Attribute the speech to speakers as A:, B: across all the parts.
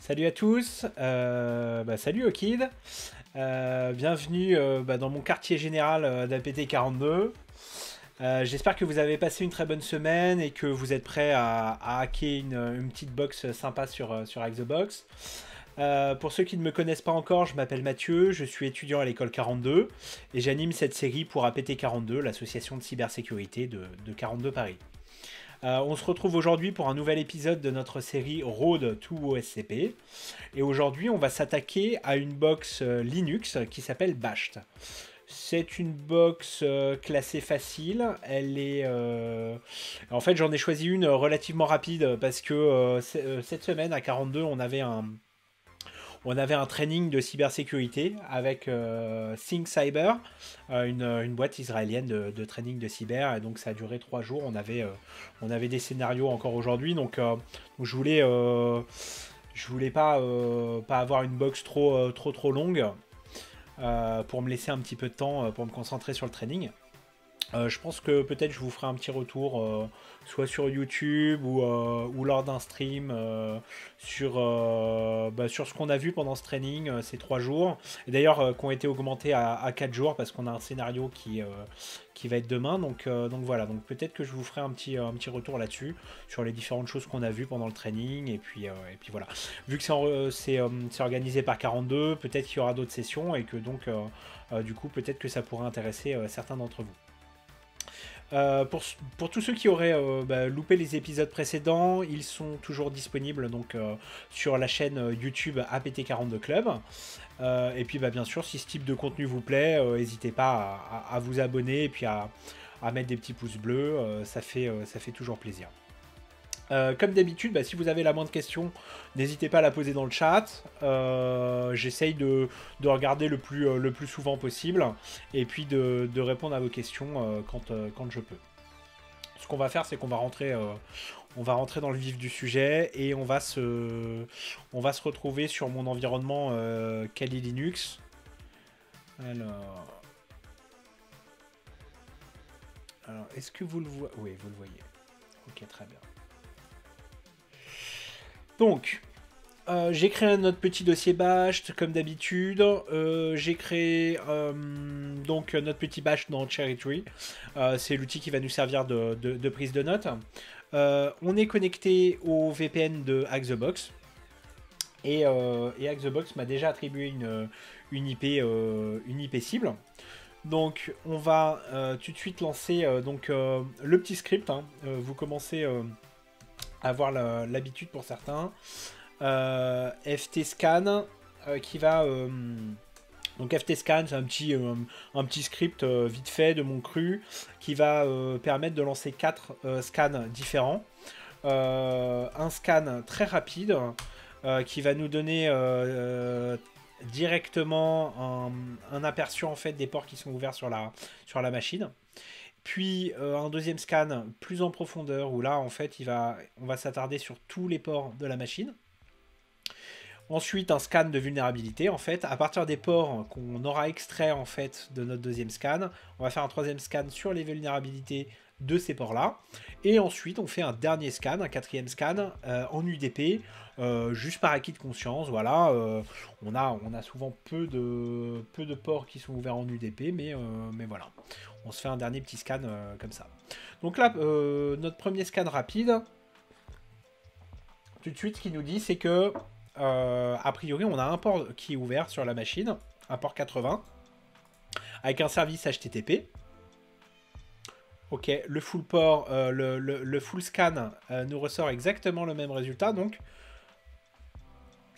A: Salut à tous, salut Okid, bienvenue dans mon quartier général d'APT 42. J'espère que vous avez passé une très bonne semaine et que vous êtes prêts à hacker une petite box sympa sur Hack the Box. Pour ceux qui ne me connaissent pas encore, je m'appelle Mathieu, je suis étudiant à l'école 42 et j'anime cette série pour APT 42, l'association de cybersécurité de 42 Paris. On se retrouve aujourd'hui pour un nouvel épisode de notre série Road to OSCP. Et aujourd'hui, on va s'attaquer à une box Linux qui s'appelle Basht. C'est une box classée facile. Elle est. En fait, j'en ai choisi une relativement rapide parce que cette semaine à 42, on avait un training de cybersécurité avec Think Cyber, une boîte israélienne de training de cyber. Et donc ça a duré 3 jours. On avait des scénarios encore aujourd'hui. Donc je voulais pas avoir une box trop longue pour me laisser un petit peu de temps pour me concentrer sur le training. Je pense que peut-être je vous ferai un petit retour, soit sur YouTube ou lors d'un stream sur ce qu'on a vu pendant ce training ces 3 jours. Et d'ailleurs, qui ont été augmentés à 4 jours parce qu'on a un scénario qui va être demain. Donc voilà, donc peut-être que je vous ferai un petit retour là-dessus, sur les différentes choses qu'on a vues pendant le training. Et puis voilà. Vu que c'est organisé par 42, peut-être qu'il y aura d'autres sessions et que donc du coup, peut-être que ça pourrait intéresser certains d'entre vous. Pour tous ceux qui auraient loupé les épisodes précédents, ils sont toujours disponibles donc sur la chaîne YouTube APT42 Club. Et puis bien sûr, si ce type de contenu vous plaît, n'hésitez pas à vous abonner et puis à mettre des petits pouces bleus, ça fait toujours plaisir. Comme d'habitude, si vous avez la moindre question, n'hésitez pas à la poser dans le chat. J'essaye de regarder le plus souvent possible et puis de répondre à vos questions quand je peux. Ce qu'on va faire, c'est qu'on va rentrer dans le vif du sujet et on va se retrouver sur mon environnement Kali Linux. Alors est-ce que vous le voyez? Oui, vous le voyez. Ok, très bien. Donc, j'ai créé notre petit dossier Bash, comme d'habitude. J'ai créé donc notre petit Bash dans Cherry Tree. C'est l'outil qui va nous servir de prise de notes. On est connecté au VPN de Hack the Box. Et Hack the Box m'a déjà attribué une IP cible. Donc, on va tout de suite lancer le petit script. Vous commencez à avoir l'habitude pour certains. FTScan qui va donc FTScan, c'est un petit script vite fait de mon cru qui va permettre de lancer 4 scans différents. Un scan très rapide qui va nous donner directement un aperçu en fait des ports qui sont ouverts sur la machine. Puis un deuxième scan plus en profondeur où là en fait on va s'attarder sur tous les ports de la machine. Ensuite un scan de vulnérabilité en fait. À partir des ports qu'on aura extraits en fait de notre deuxième scan, on va faire un troisième scan sur les vulnérabilités de ces ports là. Et ensuite on fait un dernier scan, un quatrième scan en UDP, juste par acquis de conscience. Voilà, on a souvent peu de ports qui sont ouverts en UDP, mais voilà. On se fait un dernier petit scan comme ça. Donc là, notre premier scan rapide, tout de suite, ce qu'il nous dit, c'est que, a priori, on a un port qui est ouvert sur la machine, un port 80, avec un service HTTP. Ok, le full port, le full scan nous ressort exactement le même résultat. Donc,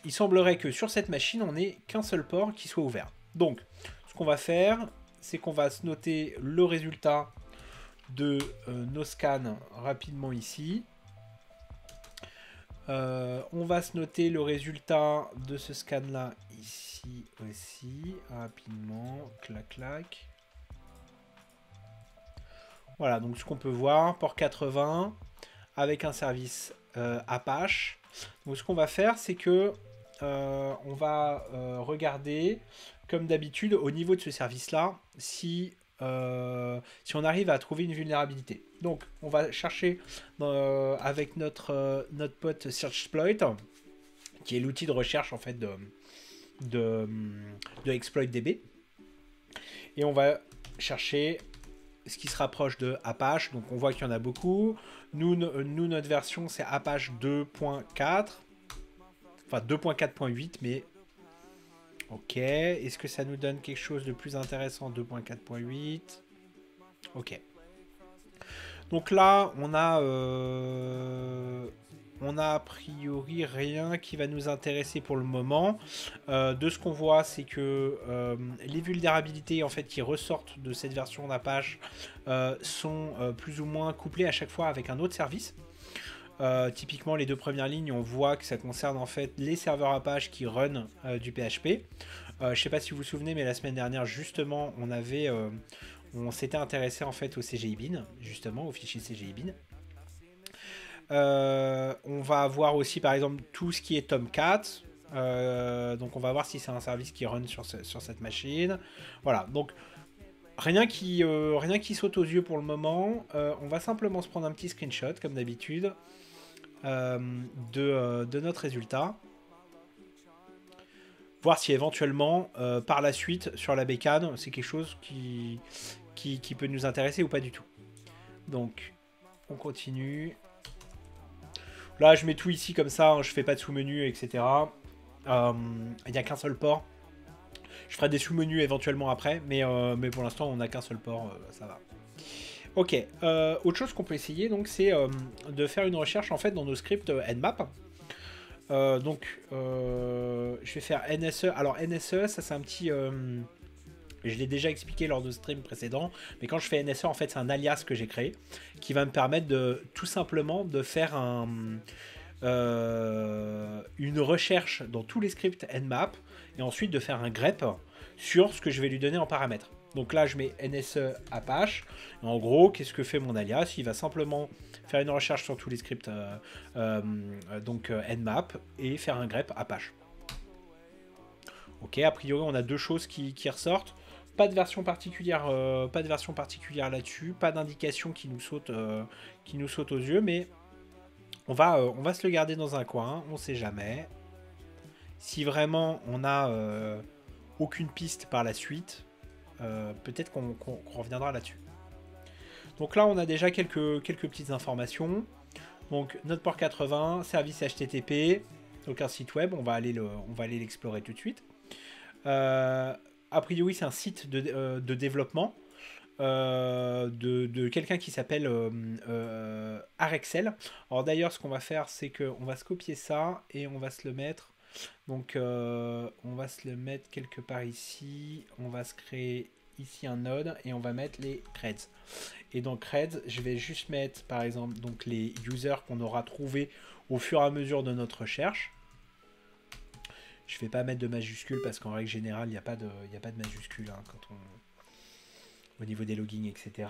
A: il semblerait que sur cette machine, on n'ait qu'un seul port qui soit ouvert. Donc, ce qu'on va faire, c'est qu'on va se noter le résultat de nos scans rapidement ici. On va se noter le résultat de ce scan là ici aussi, rapidement, clac clac. Voilà, donc ce qu'on peut voir, port 80 avec un service Apache. Donc ce qu'on va faire, c'est que on va regarder, comme d'habitude, au niveau de ce service-là, si on arrive à trouver une vulnérabilité. Donc, on va chercher avec notre pote SearchSploit, qui est l'outil de recherche en fait de ExploitDB. Et on va chercher ce qui se rapproche de Apache. Donc on voit qu'il y en a beaucoup. Nous notre version, c'est Apache 2.4. Enfin 2.4.8, mais... Ok. Est-ce que ça nous donne quelque chose de plus intéressant? 2.4.8. Ok. Donc là, on a a priori rien qui va nous intéresser pour le moment. De ce qu'on voit, c'est que les vulnérabilités en fait qui ressortent de cette version d'Apache sont plus ou moins couplées à chaque fois avec un autre service. Typiquement, les deux premières lignes, on voit que ça concerne en fait les serveurs Apache qui run du PHP. Je ne sais pas si vous vous souvenez, mais la semaine dernière, justement, on s'était intéressé en fait au CGI bin, justement, au fichier CGI bin. On va avoir aussi par exemple tout ce qui est Tomcat. Donc on va voir si c'est un service qui run sur cette machine. Voilà, donc rien qui saute aux yeux pour le moment. On va simplement se prendre un petit screenshot comme d'habitude de notre résultat. Voir si éventuellement par la suite sur la bécane c'est quelque chose qui peut nous intéresser ou pas du tout. Donc on continue. Là je mets tout ici comme ça, hein, je fais pas de sous-menu, etc. Il n'y a qu'un seul port. Je ferai des sous-menus éventuellement après, mais pour l'instant on n'a qu'un seul port, ça va. Ok, autre chose qu'on peut essayer donc c'est de faire une recherche en fait dans nos scripts Nmap. Je vais faire NSE. Alors NSE, ça c'est un petit... je l'ai déjà expliqué lors de stream précédent, mais quand je fais NSE, en fait c'est un alias que j'ai créé, qui va me permettre de tout simplement de faire une recherche dans tous les scripts Nmap, et ensuite de faire un grep sur ce que je vais lui donner en paramètres. Donc là je mets NSE Apache, et en gros qu'est-ce que fait mon alias? Il va simplement faire une recherche sur tous les scripts Nmap et faire un grep Apache. Ok, a priori on a deux choses qui ressortent. Pas de version particulière, là-dessus, pas d'indication qui nous saute aux yeux, mais on va se le garder dans un coin, on sait jamais. Si vraiment on a aucune piste par la suite, peut-être qu'on reviendra là-dessus. Donc là on a déjà quelques petites informations. Donc notre port 80, service HTTP, donc un site web, on va aller l'explorer tout de suite. A priori c'est un site de développement de quelqu'un qui s'appelle Arexel. Alors d'ailleurs ce qu'on va faire c'est qu'on va se copier ça et on va se le mettre. Donc on va se le mettre quelque part ici. On va se créer ici un node et on va mettre les creds. Et dans creds, je vais juste mettre par exemple donc les users qu'on aura trouvés au fur et à mesure de notre recherche. Je ne vais pas mettre de majuscules parce qu'en règle générale, il n'y a pas de majuscules hein, quand au niveau des logins, etc.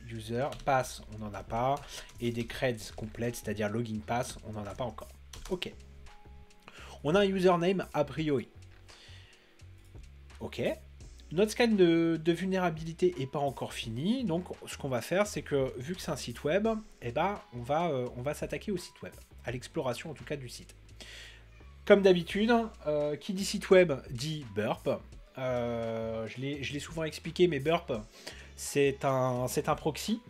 A: User, pass, on n'en a pas. Et des creds complètes, c'est-à-dire login pass, on n'en a pas encore. Ok. On a un username a priori. Ok. Notre scan de vulnérabilité n'est pas encore fini. Donc, ce qu'on va faire, c'est que, vu que c'est un site web, eh ben, on va s'attaquer au site web. À l'exploration, en tout cas, du site. Comme d'habitude, qui dit site web dit burp. Je l'ai souvent expliqué, mais burp, c'est un proxy.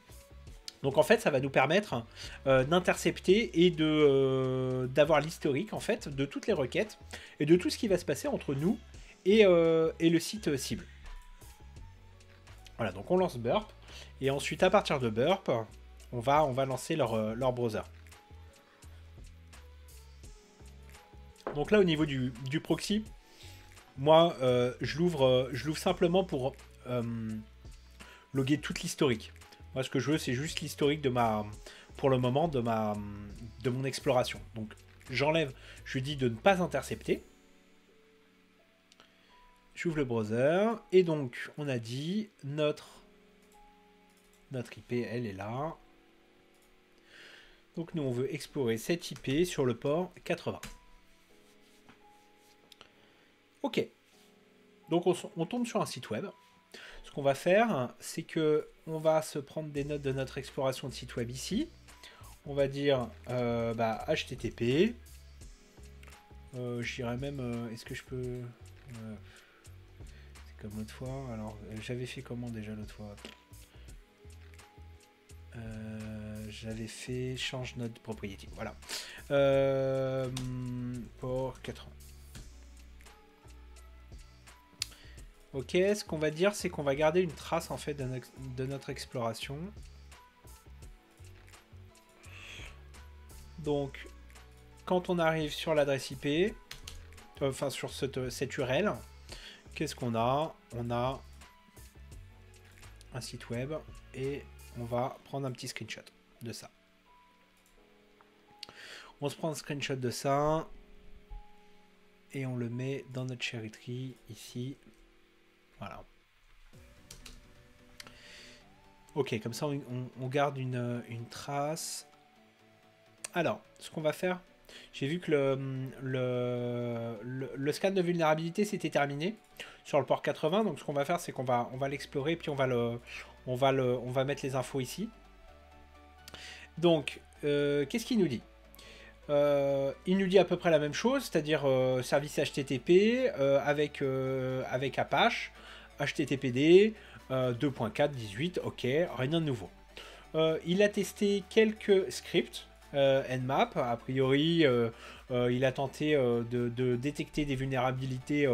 A: Donc en fait, ça va nous permettre d'intercepter et d'avoir l'historique en fait de toutes les requêtes et de tout ce qui va se passer entre nous et le site cible. Voilà, donc on lance burp et ensuite à partir de burp, on va lancer leur browser. Donc là au niveau du proxy, moi je l'ouvre simplement pour loguer toute l'historique. Moi ce que je veux c'est juste l'historique pour le moment de mon exploration. Donc j'enlève, je lui dis de ne pas intercepter. J'ouvre le browser et donc on a dit notre IP elle est là. Donc nous on veut explorer cette IP sur le port 80. Ok, donc on tombe sur un site web. Ce qu'on va faire, c'est que on va se prendre des notes de notre exploration de site web ici. On va dire HTTP. Je dirais même, est-ce que je peux... c'est comme l'autre fois. Alors, j'avais fait comment déjà l'autre fois? J'avais fait change note propriété. Voilà. Pour 4 ans. Ok, ce qu'on va dire, c'est qu'on va garder une trace en fait de notre exploration. Donc, quand on arrive sur l'adresse IP, enfin sur cette URL, qu'est-ce qu'on a? On a un site web et on va prendre un petit screenshot de ça. On se prend un screenshot de ça et on le met dans notre cherry tree ici. Voilà. Ok, comme ça on garde une trace. Alors, ce qu'on va faire, j'ai vu que le scan de vulnérabilité s'était terminé sur le port 80. Donc ce qu'on va faire, c'est qu'on va l'explorer, puis on va mettre les infos ici. Donc, qu'est-ce qu'il nous dit? Il nous dit à peu près la même chose, c'est-à-dire service HTTP avec Apache, HTTPD 2.4.18, ok, rien de nouveau. Il a testé quelques scripts Nmap, a priori il a tenté de détecter des vulnérabilités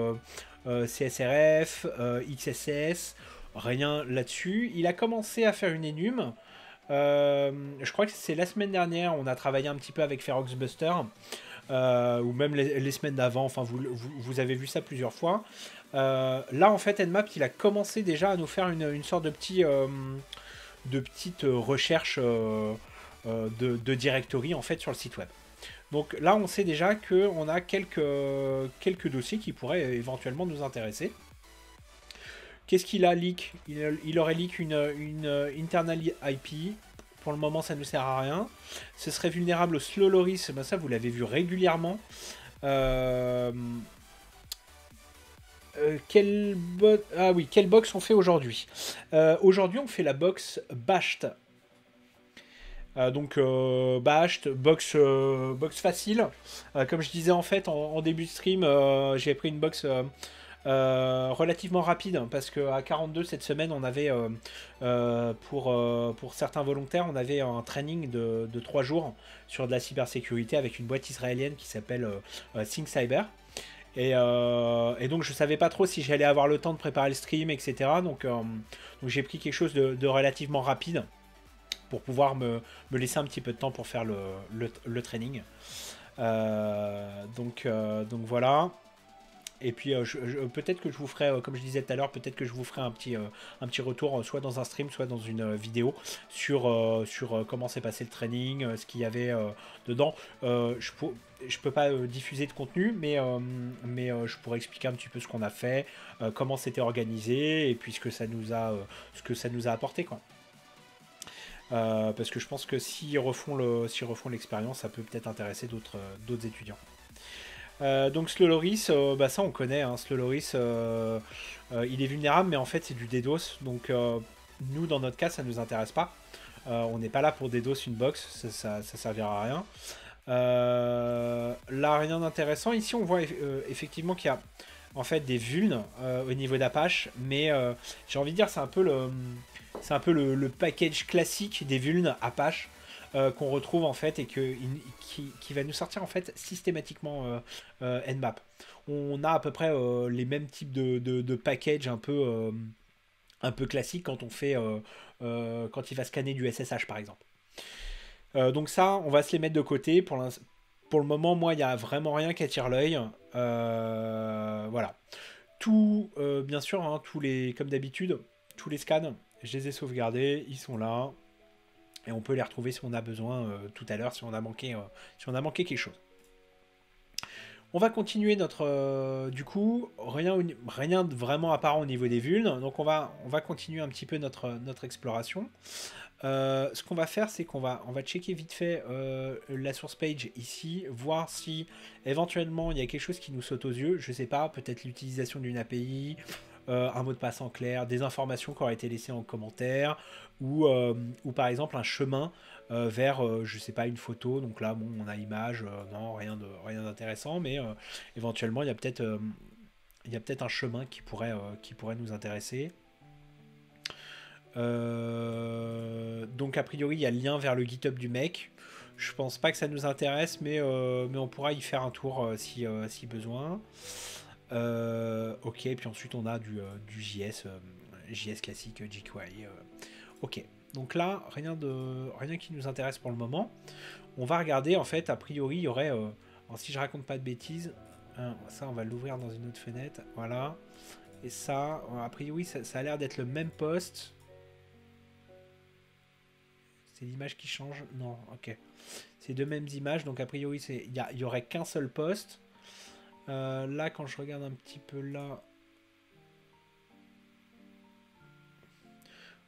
A: CSRF, XSS, rien là-dessus. Il a commencé à faire une énume. Je crois que c'est la semaine dernière, on a travaillé un petit peu avec Feroxbuster, ou même les semaines d'avant, enfin vous avez vu ça plusieurs fois. Là en fait Nmap il a commencé déjà à nous faire une sorte de petite recherche de directory en fait sur le site web. Donc là on sait déjà qu'on a quelques dossiers qui pourraient éventuellement nous intéresser. Qu'est-ce qu'il a leak? Il aurait leak une internal IP. Pour le moment, ça ne sert à rien. Ce serait vulnérable au slow loris. Ben ça, vous l'avez vu régulièrement. Quelle box on fait aujourd'hui? Aujourd'hui, on fait la box bashed. Bashed, box facile. Comme je disais en fait en début de stream, j'ai pris une box relativement rapide parce qu'à 42 cette semaine on avait pour certains volontaires on avait un training de 3 jours sur de la cybersécurité avec une boîte israélienne qui s'appelle Think Cyber et donc je savais pas trop si j'allais avoir le temps de préparer le stream, etc. Donc j'ai pris quelque chose de relativement rapide pour pouvoir me laisser un petit peu de temps pour faire le training. Donc voilà. Et puis peut-être que je vous ferai, comme je disais tout à l'heure, peut-être que je vous ferai un petit retour, soit dans un stream, soit dans une vidéo, sur comment s'est passé le training, ce qu'il y avait dedans. Je peux pas diffuser de contenu, mais je pourrais expliquer un petit peu ce qu'on a fait, comment c'était organisé, et puis ce que ça nous a apporté, quoi. Parce que je pense que s'ils refont l'expérience, ça peut peut-être intéresser d'autres étudiants. Donc Slow Loris, ça on connaît, hein. Slow Loris, il est vulnérable, mais en fait c'est du DDoS, donc nous dans notre cas ça nous intéresse pas. On n'est pas là pour DDoS une box, ça servira à rien. Là rien d'intéressant. Ici on voit effectivement qu'il y a en fait des vulnes au niveau d'Apache, mais j'ai envie de dire c'est un peu le package classique des vulnes Apache. Qu'on retrouve en fait et qui va nous sortir en fait systématiquement Nmap. On a à peu près les mêmes types de packages un peu classiques quand on fait quand il va scanner du SSH par exemple. Donc ça, on va se les mettre de côté. Pour le moment, moi, il n'y a vraiment rien qui attire l'œil. Voilà. Tout, bien sûr, hein, comme d'habitude, tous les scans, je les ai sauvegardés, ils sont là. Et on peut les retrouver si on a besoin tout à l'heure, si on a manqué quelque chose. On va continuer du coup, rien de vraiment apparent au niveau des vulnes. Donc on va continuer un petit peu notre exploration. Ce qu'on va faire, c'est qu'on va checker vite fait la source page ici, voir si éventuellement il y a quelque chose qui nous saute aux yeux. Je sais pas, peut-être l'utilisation d'une API, un mot de passe en clair, des informations qui auraient été laissées en commentaire, ou par exemple un chemin vers, je sais pas, une photo. Donc là, bon, on a image, non, rien d'intéressant, mais éventuellement, il y a peut-être un chemin qui pourrait nous intéresser. Donc a priori, il y a le lien vers le GitHub du mec. Je pense pas que ça nous intéresse, mais on pourra y faire un tour si besoin. Ok, et puis ensuite on a du JS classique, jQuery. Ok, donc là, rien qui nous intéresse pour le moment. On va regarder, en fait, a priori, il y aurait... alors si je raconte pas de bêtises, ça on va l'ouvrir dans une autre fenêtre, voilà. Et ça, a priori, ça a l'air d'être le même poste. C'est l'image qui change? Non, ok. C'est deux mêmes images, donc a priori, il y aurait qu'un seul poste. Là, quand je regarde un petit peu là...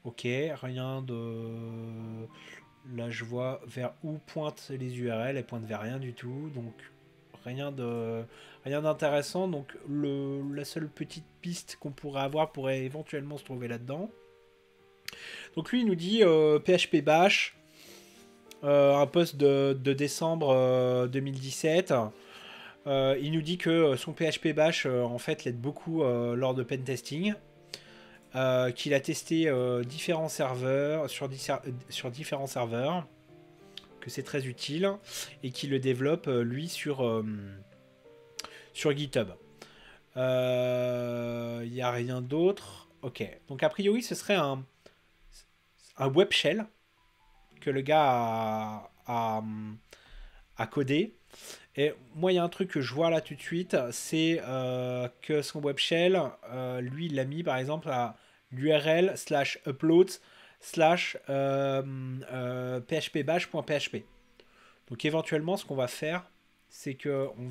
A: Ok, rien de... Là, je vois vers où pointent les URL. Elles pointent vers rien du tout, donc rien d'intéressant. Donc la seule petite piste qu'on pourrait avoir pourrait éventuellement se trouver là-dedans. Donc lui, il nous dit PHP Bash, un post de décembre 2017. Il nous dit que son PHP Bash, en fait, l'aide beaucoup lors de pentesting. Qu'il a testé différents serveurs sur différents serveurs, que c'est très utile, et qu'il le développe lui sur GitHub. Il n'y a rien d'autre. Ok, donc a priori ce serait un web shell que le gars a codé. Et moi, il y a un truc que je vois là tout de suite, c'est que son web shell, lui, il l'a mis par exemple à l'URL /uploads /phpbash.php. Donc éventuellement, ce qu'on va faire, c'est que on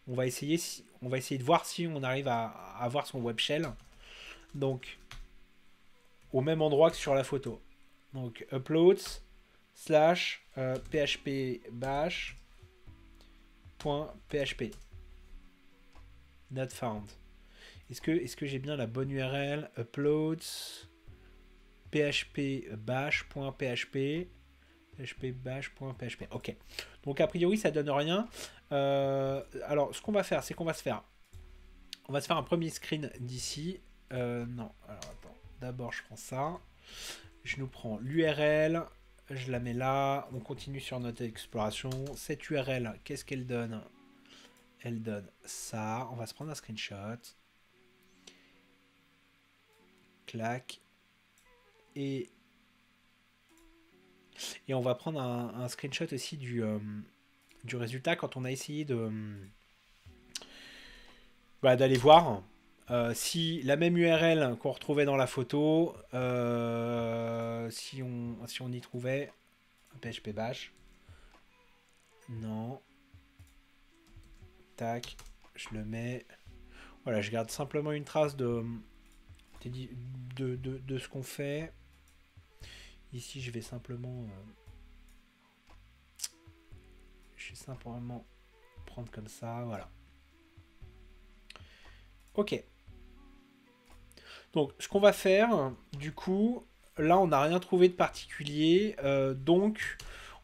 A: va essayer de voir si on arrive à avoir son web shell. Donc au même endroit que sur la photo. Donc uploads /phpbash.php. Not found. Est-ce que j'ai bien la bonne URL? Uploads phpbash.php phpbash.php. Ok. Donc a priori ça donne rien. Alors ce qu'on va faire, c'est qu'on va se faire un premier screen d'ici. Non. Alors attends. D'abord je prends ça. Je nous prends l'URL. Je la mets là. On continue sur notre exploration. Cette URL, qu'est-ce qu'elle donne? Elle donne ça. On va se prendre un screenshot. Clac. Et on va prendre un screenshot aussi du résultat quand on a essayé d'aller voir si la même URL qu'on retrouvait dans la photo, si on y trouvait un PHP bash. Non. Tac. Je le mets. Voilà, je garde simplement une trace de ce qu'on fait. Ici, je vais simplement prendre comme ça, voilà. Ok. Donc, ce qu'on va faire, du coup, là, on n'a rien trouvé de particulier, donc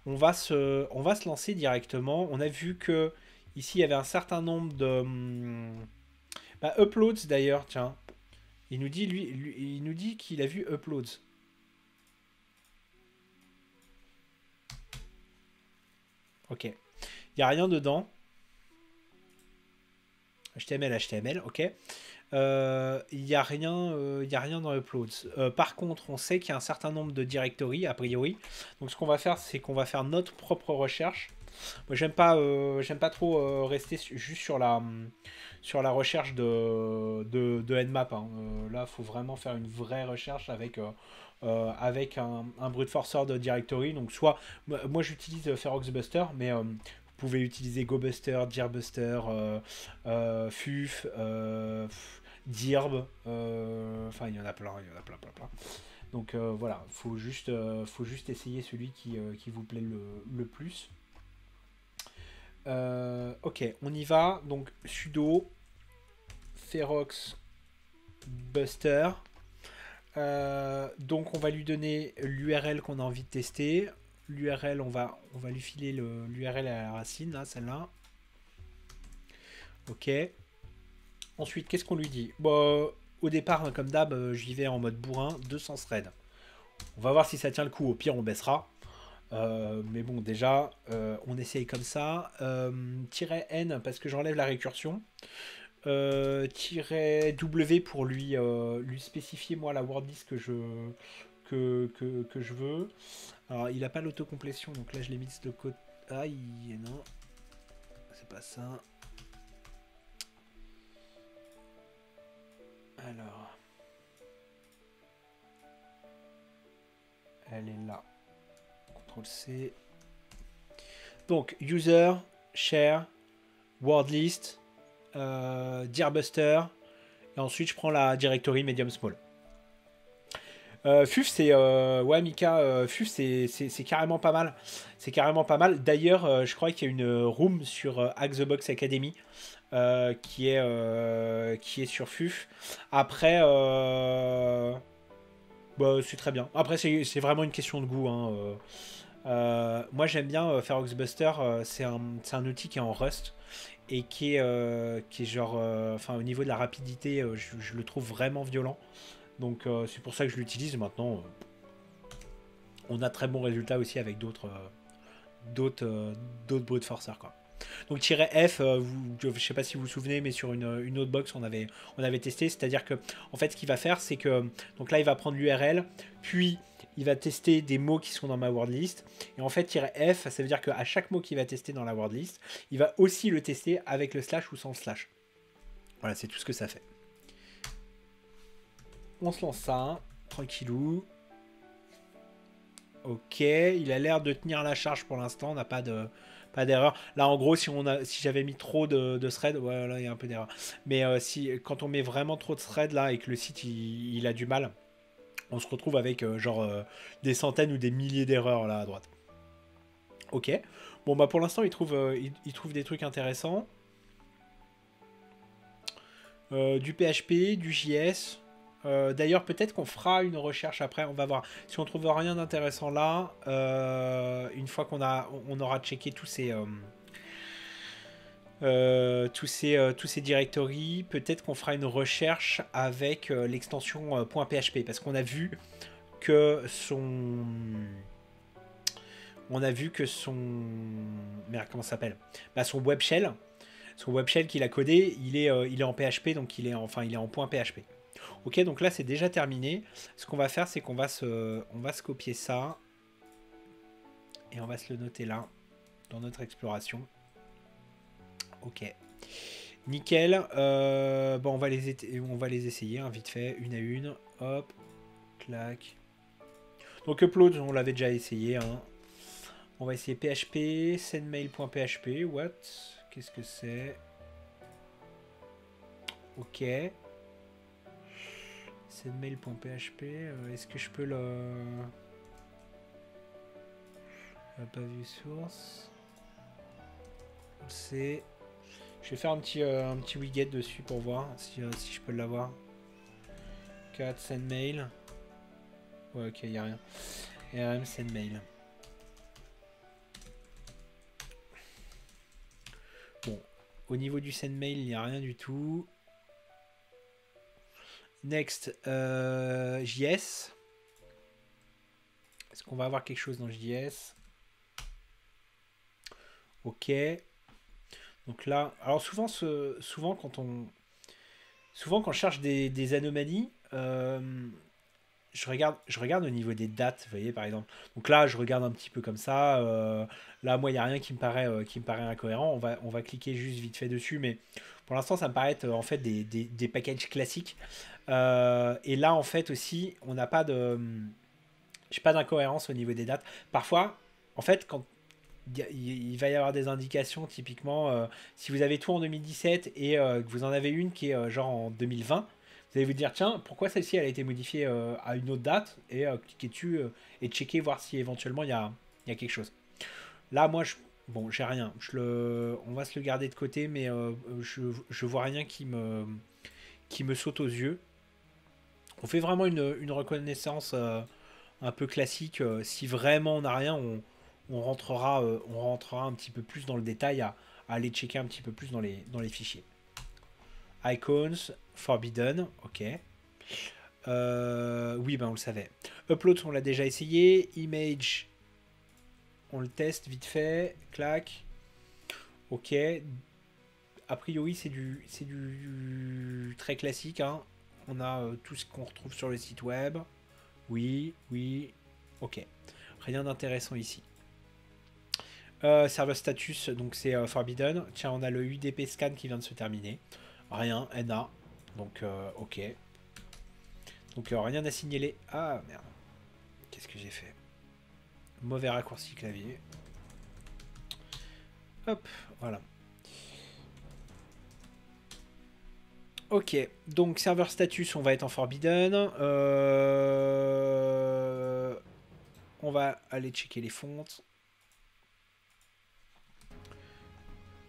A: on va se lancer directement. On a vu que ici, il y avait un certain nombre de uploads d'ailleurs, tiens. Il nous dit, il nous dit qu'il a vu uploads. Ok. Il n'y a rien dedans. HTML, ok. Il n'y a rien dans Uploads. Par contre, on sait qu'il y a un certain nombre de directories, a priori. Donc ce qu'on va faire, c'est qu'on va faire notre propre recherche. Moi, j'aime pas rester juste sur la recherche de Nmap. Hein. Là, il faut vraiment faire une vraie recherche avec un brute forceur de directory. Donc soit, moi j'utilise Feroxbuster, mais vous pouvez utiliser GoBuster, Deerbuster, FUF, Dirb, enfin il y en a plein. Donc voilà, faut juste essayer celui qui vous plaît le plus. Ok, on y va. Donc sudo ferox Buster. Donc on va lui donner l'URL qu'on a envie de tester. L'URL, on va lui filer l'URL à la racine, là, celle-là. Ok. Ensuite, qu'est-ce qu'on lui dit? Bon, au départ, comme d'hab, j'y vais en mode bourrin, 200 threads. On va voir si ça tient le coup. Au pire, on baissera. Mais bon, déjà, on essaye comme ça. -N parce que j'enlève la récursion. -W pour lui spécifier moi la wordlist que je veux. Alors, il n'a pas l'autocomplétion, donc là, je l'ai mis de côté. Aïe, non. C'est pas ça. Alors. Elle est là. CTRL-C. Donc, user, share, wordlist, Dearbuster. Et ensuite, je prends la directory medium small. FUF, c'est. Ouais, Mika, FUF, c'est carrément pas mal. C'est carrément pas mal. D'ailleurs, je crois qu'il y a une room sur Hack the Box Academy qui est sur FUF. Après. Bah, c'est très bien. Après, c'est vraiment une question de goût. Hein. Moi, j'aime bien faire Oxbuster. C'est un outil qui est en Rust et qui est genre. Enfin, au niveau de la rapidité, je le trouve vraiment violent. Donc, c'est pour ça que je l'utilise. Maintenant, on a très bons résultats aussi avec d'autres brute forcers, quoi. Donc -F, je ne sais pas si vous vous souvenez, mais sur une autre box, on avait testé. C'est-à-dire que, en fait, ce qu'il va faire, c'est que, donc là, il va prendre l'URL, puis il va tester des mots qui sont dans ma wordlist. Et en fait, -F, ça veut dire qu'à chaque mot qu'il va tester dans la wordlist, il va aussi le tester avec le slash ou sans le slash. Voilà, c'est tout ce que ça fait. On se lance ça, tranquillou. Ok, il a l'air de tenir la charge pour l'instant, on n'a pas d'erreur. Là, en gros, si j'avais mis trop de threads, ouais, là, il y a un peu d'erreur. Mais quand on met vraiment trop de threads là et que le site il a du mal, on se retrouve avec des centaines ou des milliers d'erreurs là à droite. Ok. Bon, bah pour l'instant, il trouve des trucs intéressants. Du PHP, du JS. D'ailleurs, peut-être qu'on fera une recherche après. On va voir. Si on trouve rien d'intéressant là, une fois on aura checké tous ces directories, peut-être qu'on fera une recherche avec l'extension .php parce qu'on a vu que merde, comment ça s'appelle, bah, son web shell qu'il a codé, il est en PHP, donc il est en .php. Ok, donc là c'est déjà terminé. Ce qu'on va faire, c'est qu'on va se copier ça et on va se le noter là dans notre exploration. Ok, nickel. Bon, on va les essayer hein, vite fait, une à une. Hop, clac. Donc upload, on l'avait déjà essayé. Hein. On va essayer PHP, sendmail.php. What? Qu'est-ce que c'est? Ok. Sendmail.php. Est-ce que je peux le... Pas vu source. C'est... Je vais faire un petit widget dessus pour voir si je peux l'avoir. 4 sendmail. Ouais, ok, il n'y a rien. RM sendmail. Bon, au niveau du sendmail, il n'y a rien du tout. Next, JS. Est-ce qu'on va avoir quelque chose dans JS? Ok. Donc là, alors souvent quand je cherche des anomalies, je regarde au niveau des dates, vous voyez par exemple. Donc là, je regarde un petit peu comme ça. Là, moi, il n'y a rien qui me paraît incohérent. On va cliquer juste vite fait dessus, mais pour l'instant, ça me paraît être en fait des packages classiques. Et là, en fait aussi, on n'a pas j'ai pas d'incohérence au niveau des dates. Parfois, en fait, quand il va y avoir des indications, typiquement, si vous avez tout en 2017 et que vous en avez une qui est genre en 2020, vous allez vous dire, tiens, pourquoi celle-ci elle a été modifiée à une autre date, et cliquer dessus et checker, voir si éventuellement il y a quelque chose. Là, moi, bon, j'ai rien. On va se le garder de côté, mais je vois rien qui me saute aux yeux. On fait vraiment une reconnaissance un peu classique. Si vraiment on n'a rien, on rentrera un petit peu plus dans le détail à aller checker un petit peu plus dans les fichiers. Icons, Forbidden, ok. Oui, ben on le savait. Upload, on l'a déjà essayé. Image, on le teste vite fait. Clac. Ok. A priori, c'est du très classique. Hein. On a tout ce qu'on retrouve sur le site web. Oui, oui. Ok. Rien d'intéressant ici. Server status, donc c'est Forbidden. Tiens, on a le UDP scan qui vient de se terminer. Rien, NA. Donc, ok. Donc, rien à signaler. Ah, merde. Qu'est-ce que j'ai fait? Mauvais raccourci clavier. Hop, voilà. Ok, donc serveur status, on va être en Forbidden. On va aller checker les fontes.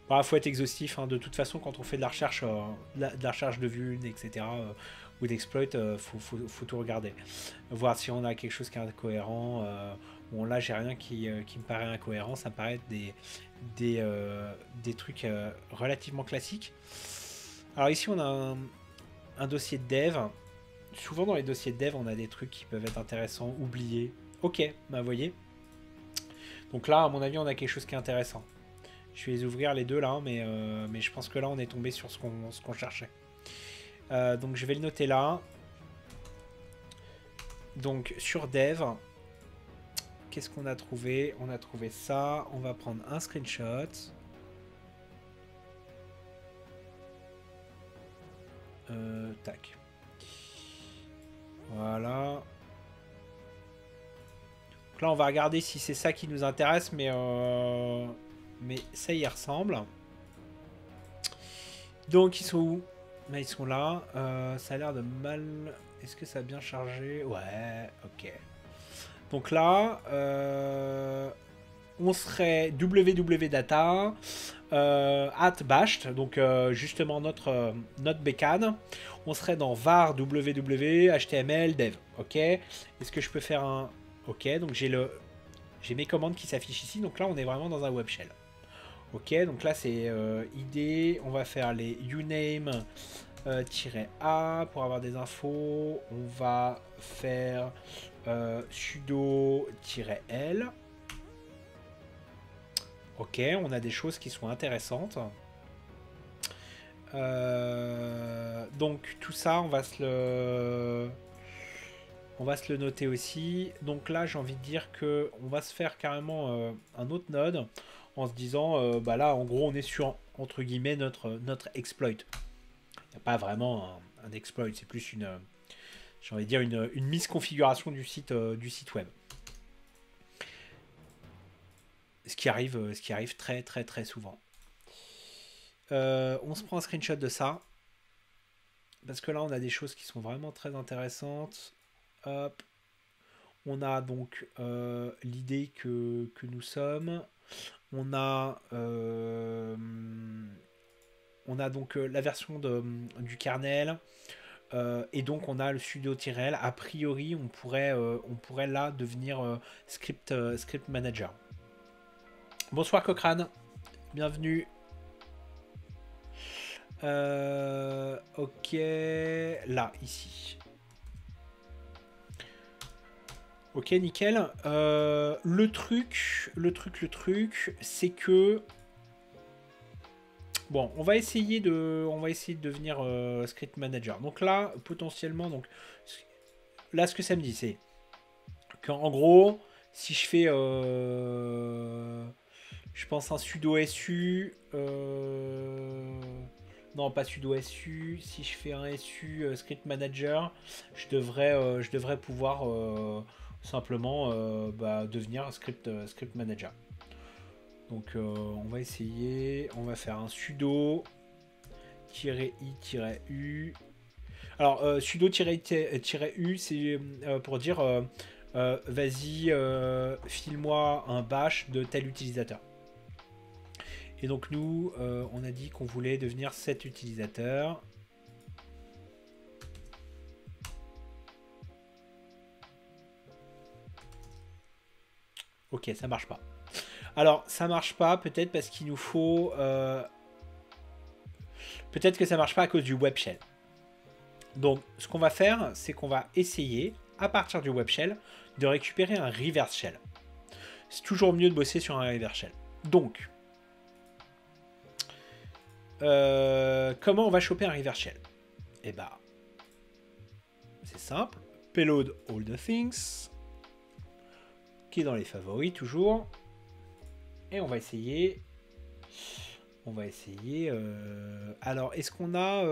A: Il faut être exhaustif. Hein. De toute façon, quand on fait de la recherche, de la recherche de vulnes, etc., ou d'exploit, faut tout regarder. Voir si on a quelque chose qui est incohérent. Bon, là, j'ai rien qui me paraît incohérent. Ça me paraît des trucs relativement classiques. Alors ici, on a un dossier de dev. Souvent, dans les dossiers de dev, on a des trucs qui peuvent être intéressants, oubliés. Ok, bah vous voyez. Donc là, à mon avis, on a quelque chose qui est intéressant. Je vais les ouvrir les deux là, mais je pense que là, on est tombé sur ce qu'on cherchait. Donc je vais le noter là. Donc sur dev, qu'est-ce qu'on a trouvé? On a trouvé ça. On va prendre un screenshot. Tac. Voilà. Donc là, on va regarder si c'est ça qui nous intéresse, mais ça y ressemble. Donc, ils sont où? Ils sont là. Ça a l'air de mal... Est-ce que ça a bien chargé? Ouais, ok. Donc là, on serait www.data @bashed, donc justement notre bécane. On serait dans var www html dev. Ok. Est-ce que je peux faire un... Ok, donc j'ai mes commandes qui s'affichent ici. Donc là, on est vraiment dans un web shell. Ok, donc là c'est ID. On va faire les uname -a pour avoir des infos. On va faire sudo-l. Ok, on a des choses qui sont intéressantes. Donc tout ça, on va se le noter aussi. Donc là, j'ai envie de dire que on va se faire carrément un autre node en se disant, bah là, en gros, on est sur entre guillemets notre exploit. Il n'y a pas vraiment un exploit, c'est plus j'ai envie de dire une mise configuration du site web. Ce qui arrive très très très souvent. On se prend un screenshot de ça. Parce que là, on a des choses qui sont vraiment très intéressantes. Hop. On a donc l'idée que nous sommes. On a donc la version du kernel. Et donc, on a le sudo-l. A priori, on pourrait là devenir script manager. Bonsoir Cochrane. Bienvenue. Ok, là, ici. Ok, nickel. Le truc, c'est que... Bon, on va essayer de devenir script manager. Donc là, potentiellement, là, ce que ça me dit, c'est qu'en gros, si je fais... je pense un sudo su... non, pas sudo su. Si je fais un su script manager, je devrais pouvoir simplement devenir script manager. Donc on va essayer. On va faire un sudo -i-u. Alors sudo-u, c'est pour dire vas-y, file-moi un bash de tel utilisateur. Et donc nous, on a dit qu'on voulait devenir cet utilisateur. Ok, ça marche pas. Alors, ça marche pas, peut-être parce qu'il nous faut... peut-être que ça marche pas à cause du web shell. Donc, ce qu'on va faire, c'est qu'on va essayer, à partir du web shell, de récupérer un reverse shell. C'est toujours mieux de bosser sur un reverse shell. Donc, comment on va choper un reverse shell? Eh bah, c'est simple. Payload all the things, qui est dans les favoris toujours. Et on va essayer. Alors, est-ce qu'on a...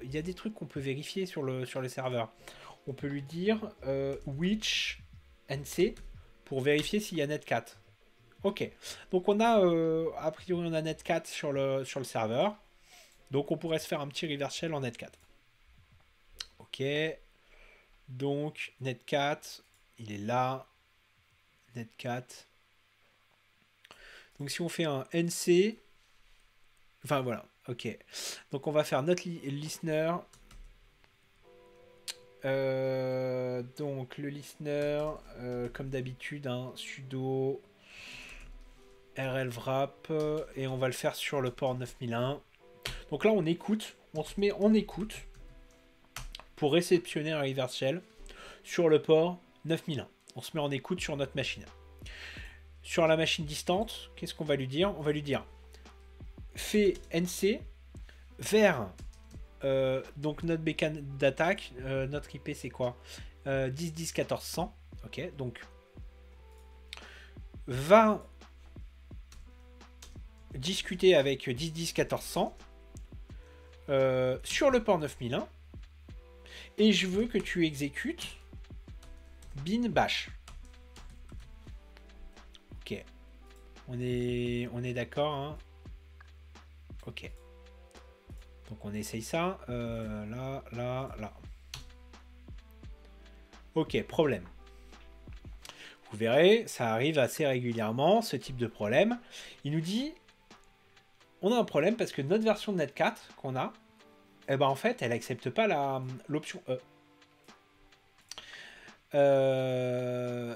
A: il y a des trucs qu'on peut vérifier sur le serveur. On peut lui dire which NC pour vérifier s'il y a netcat. Ok. Donc on a, a priori, on a netcat sur le serveur. Donc on pourrait se faire un petit reverse shell en netcat. Ok. Donc netcat, il est là. Netcat. Donc si on fait un NC, enfin voilà, ok. Donc on va faire notre listener. Donc le listener, comme d'habitude, sudo rlwrap, et on va le faire sur le port 9001. Donc là on écoute, on se met en écoute pour réceptionner un reverse shell sur le port 9001. On se met en écoute sur notre machine. Sur la machine distante, qu'est-ce qu'on va lui dire? On va lui dire fais NC vers donc notre bécane d'attaque. Notre IP c'est quoi? 10.10.14.100. Ok, donc va discuter avec 10.10.14.100 sur le port 9001 et je veux que tu exécutes bin bash. Ok. On est d'accord, hein? Ok. Donc on essaye ça. Là. Ok, problème. Vous verrez, ça arrive assez régulièrement, ce type de problème. Il nous dit, on a un problème parce que notre version de Netcat qu'on a, eh ben en fait, elle accepte pas l'option E.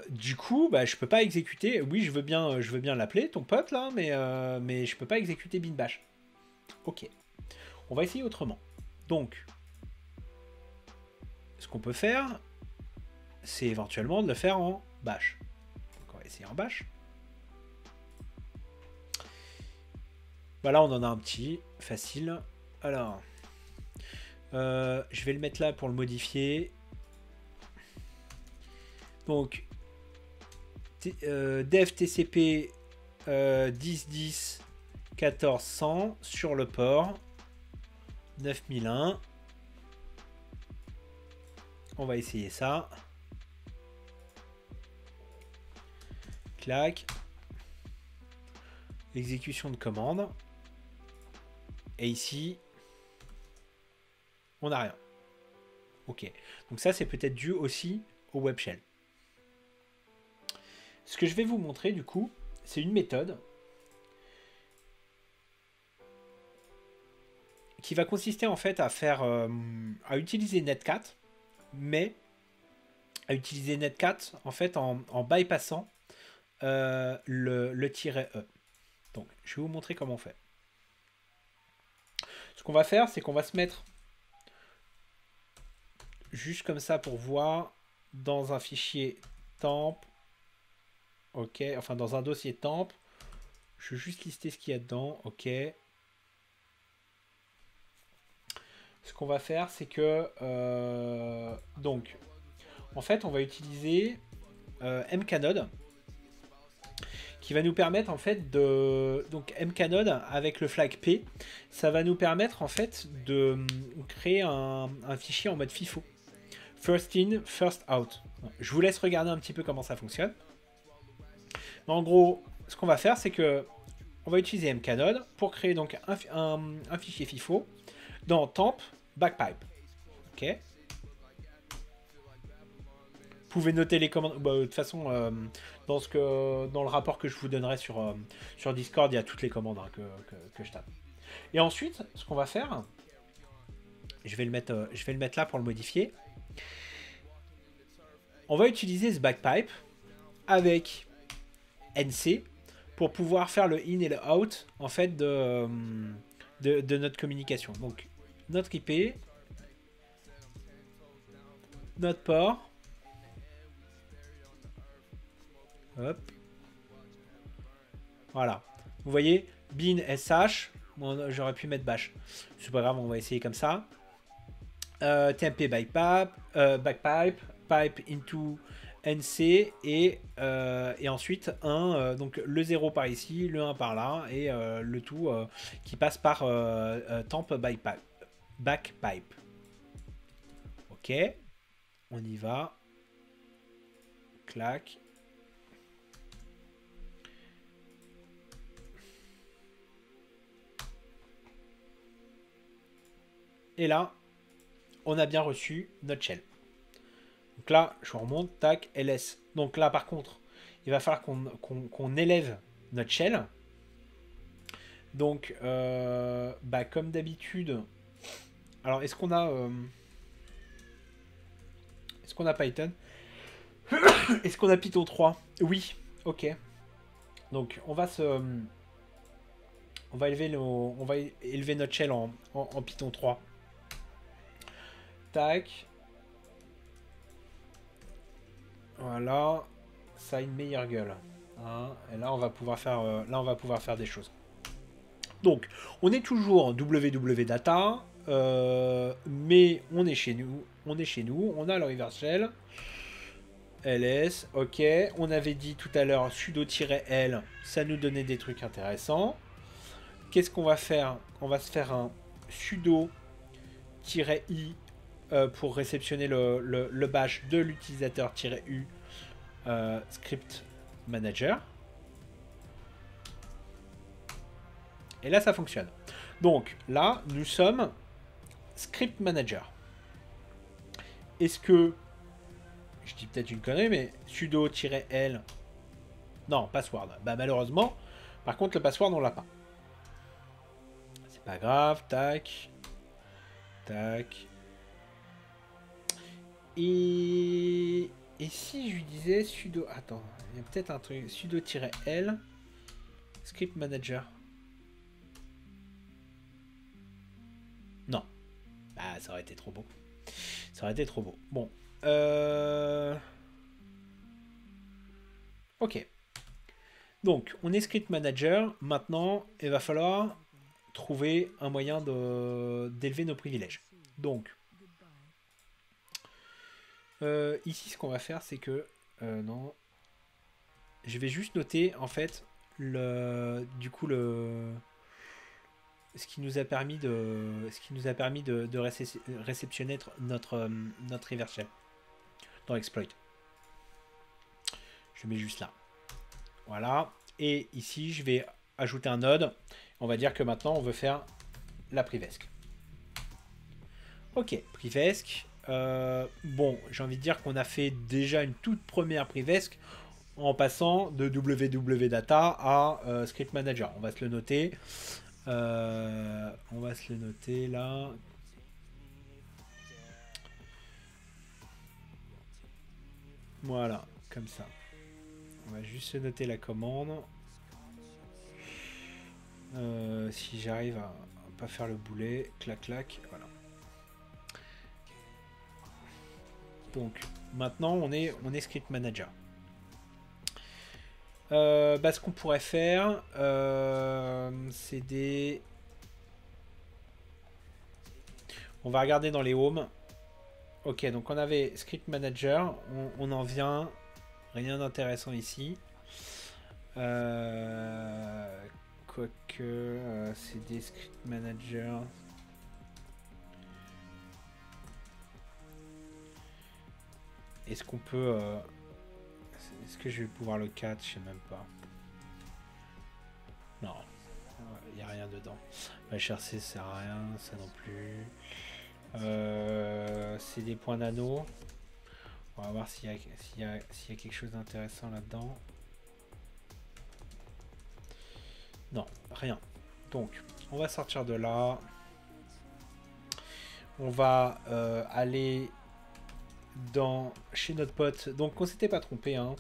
A: Du coup, je peux pas exécuter. Oui, je veux bien l'appeler, ton pote là, mais je peux pas exécuter bin bash. Ok. On va essayer autrement. Donc, ce qu'on peut faire, c'est éventuellement de le faire en bash. Donc, on va essayer en bash. Là, on en a un petit, facile. Alors, je vais le mettre là pour le modifier. Donc, dev TCP 10.10 1400 sur le port 9001. On va essayer ça. Clac. Exécution de commande. Et ici, on n'a rien. Ok. Donc ça, c'est peut-être dû aussi au web shell. Ce que je vais vous montrer, du coup, c'est une méthode qui va consister en fait à faire, à utiliser netcat, mais à utiliser netcat en fait en bypassant le tiret E. Donc, je vais vous montrer comment on fait. Ce qu'on va faire, c'est qu'on va se mettre juste comme ça pour voir dans un fichier temp. Ok, enfin dans un dossier temp. Je vais juste lister ce qu'il y a dedans. Ok. Ce qu'on va faire, c'est que donc, en fait, on va utiliser mknode qui va nous permettre en fait de donc mknode avec le flag p, ça va nous permettre en fait de créer un fichier en mode FIFO, first in, first out. Je vous laisse regarder un petit peu comment ça fonctionne. Mais en gros, ce qu'on va faire, c'est que on va utiliser mknode pour créer donc un fichier FIFO dans temp backpipe. Ok. Vous pouvez noter les commandes. De toute façon, dans le rapport que je vous donnerai sur Discord, il y a toutes les commandes que je tape. Et ensuite, ce qu'on va faire, je vais le mettre là pour le modifier. On va utiliser ce backpipe avec NC pour pouvoir faire le in et le out en fait de notre communication. Donc notre IP, notre port, hop, voilà. Vous voyez, bin SH, bon, j'aurais pu mettre bash, c'est pas grave, on va essayer comme ça. TMP backpipe, pipe into NC et ensuite donc le 0 par ici, le 1 par là et le tout qui passe par temp backpipe. Ok, on y va. Clac. Et là, on a bien reçu notre shell. Donc là, je remonte, tac, ls. Donc là, par contre, il va falloir qu'on élève notre shell. Donc, comme d'habitude, alors est-ce qu'on a Python? Est-ce qu'on a Python 3? Oui, ok. Donc on va élever notre shell en Python 3. Tac. Voilà, ça a une meilleure gueule. Hein, et là on va pouvoir faire des choses. Donc on est toujours en www.data, mais on est chez nous, on a le reverse shell. ls, ok. On avait dit tout à l'heure sudo-l, ça nous donnait des trucs intéressants. Qu'est-ce qu'on va faire? On va se faire un sudo-i pour réceptionner le bash de l'utilisateur-u script manager. Et là, ça fonctionne. Donc là, nous sommes script manager. Est-ce que je dis peut-être une connerie, mais sudo-l. Non, password. Bah malheureusement, par contre le password on l'a pas. C'est pas grave, tac. Tac. Et si je lui disais sudo. Attends, il y a peut-être un truc. Sudo-l script manager. Non. Bah ça aurait été trop beau. Ça aurait été trop beau. Bon. Ok. Donc, on est script manager. Maintenant, il va falloir trouver un moyen d'élever nos privilèges. Donc, ici, ce qu'on va faire, c'est que... non. Je vais juste noter, en fait, ce qui nous a permis de réceptionner notre reverse shell dans exploit. Je mets juste là. Voilà. Et ici, je vais ajouter un node. On va dire que maintenant, on veut faire la privesc. Ok, privesc. Bon, j'ai envie de dire qu'on a fait déjà une toute première privesc en passant de www.data à script manager. On va se le noter. On va se le noter là. Voilà, comme ça. On va juste se noter la commande. Si j'arrive à pas faire le boulet, clac clac, voilà. Donc maintenant on est script manager. Ce qu'on pourrait faire, c'est des... On va regarder dans les homes. Ok, donc on avait script manager, on en vient, rien d'intéressant ici. Quoique, c'est des script managers. Est-ce qu'on peut... Est-ce que je vais pouvoir le catch? Je sais même pas. Non, il n'y a rien dedans. HRC ça sert à rien, ça non plus. C'est des points nano. On va voir s'il y a quelque chose d'intéressant là-dedans. Non, rien. Donc, on va sortir de là. On va aller chez notre pote. Donc on s'était pas trompé, hein.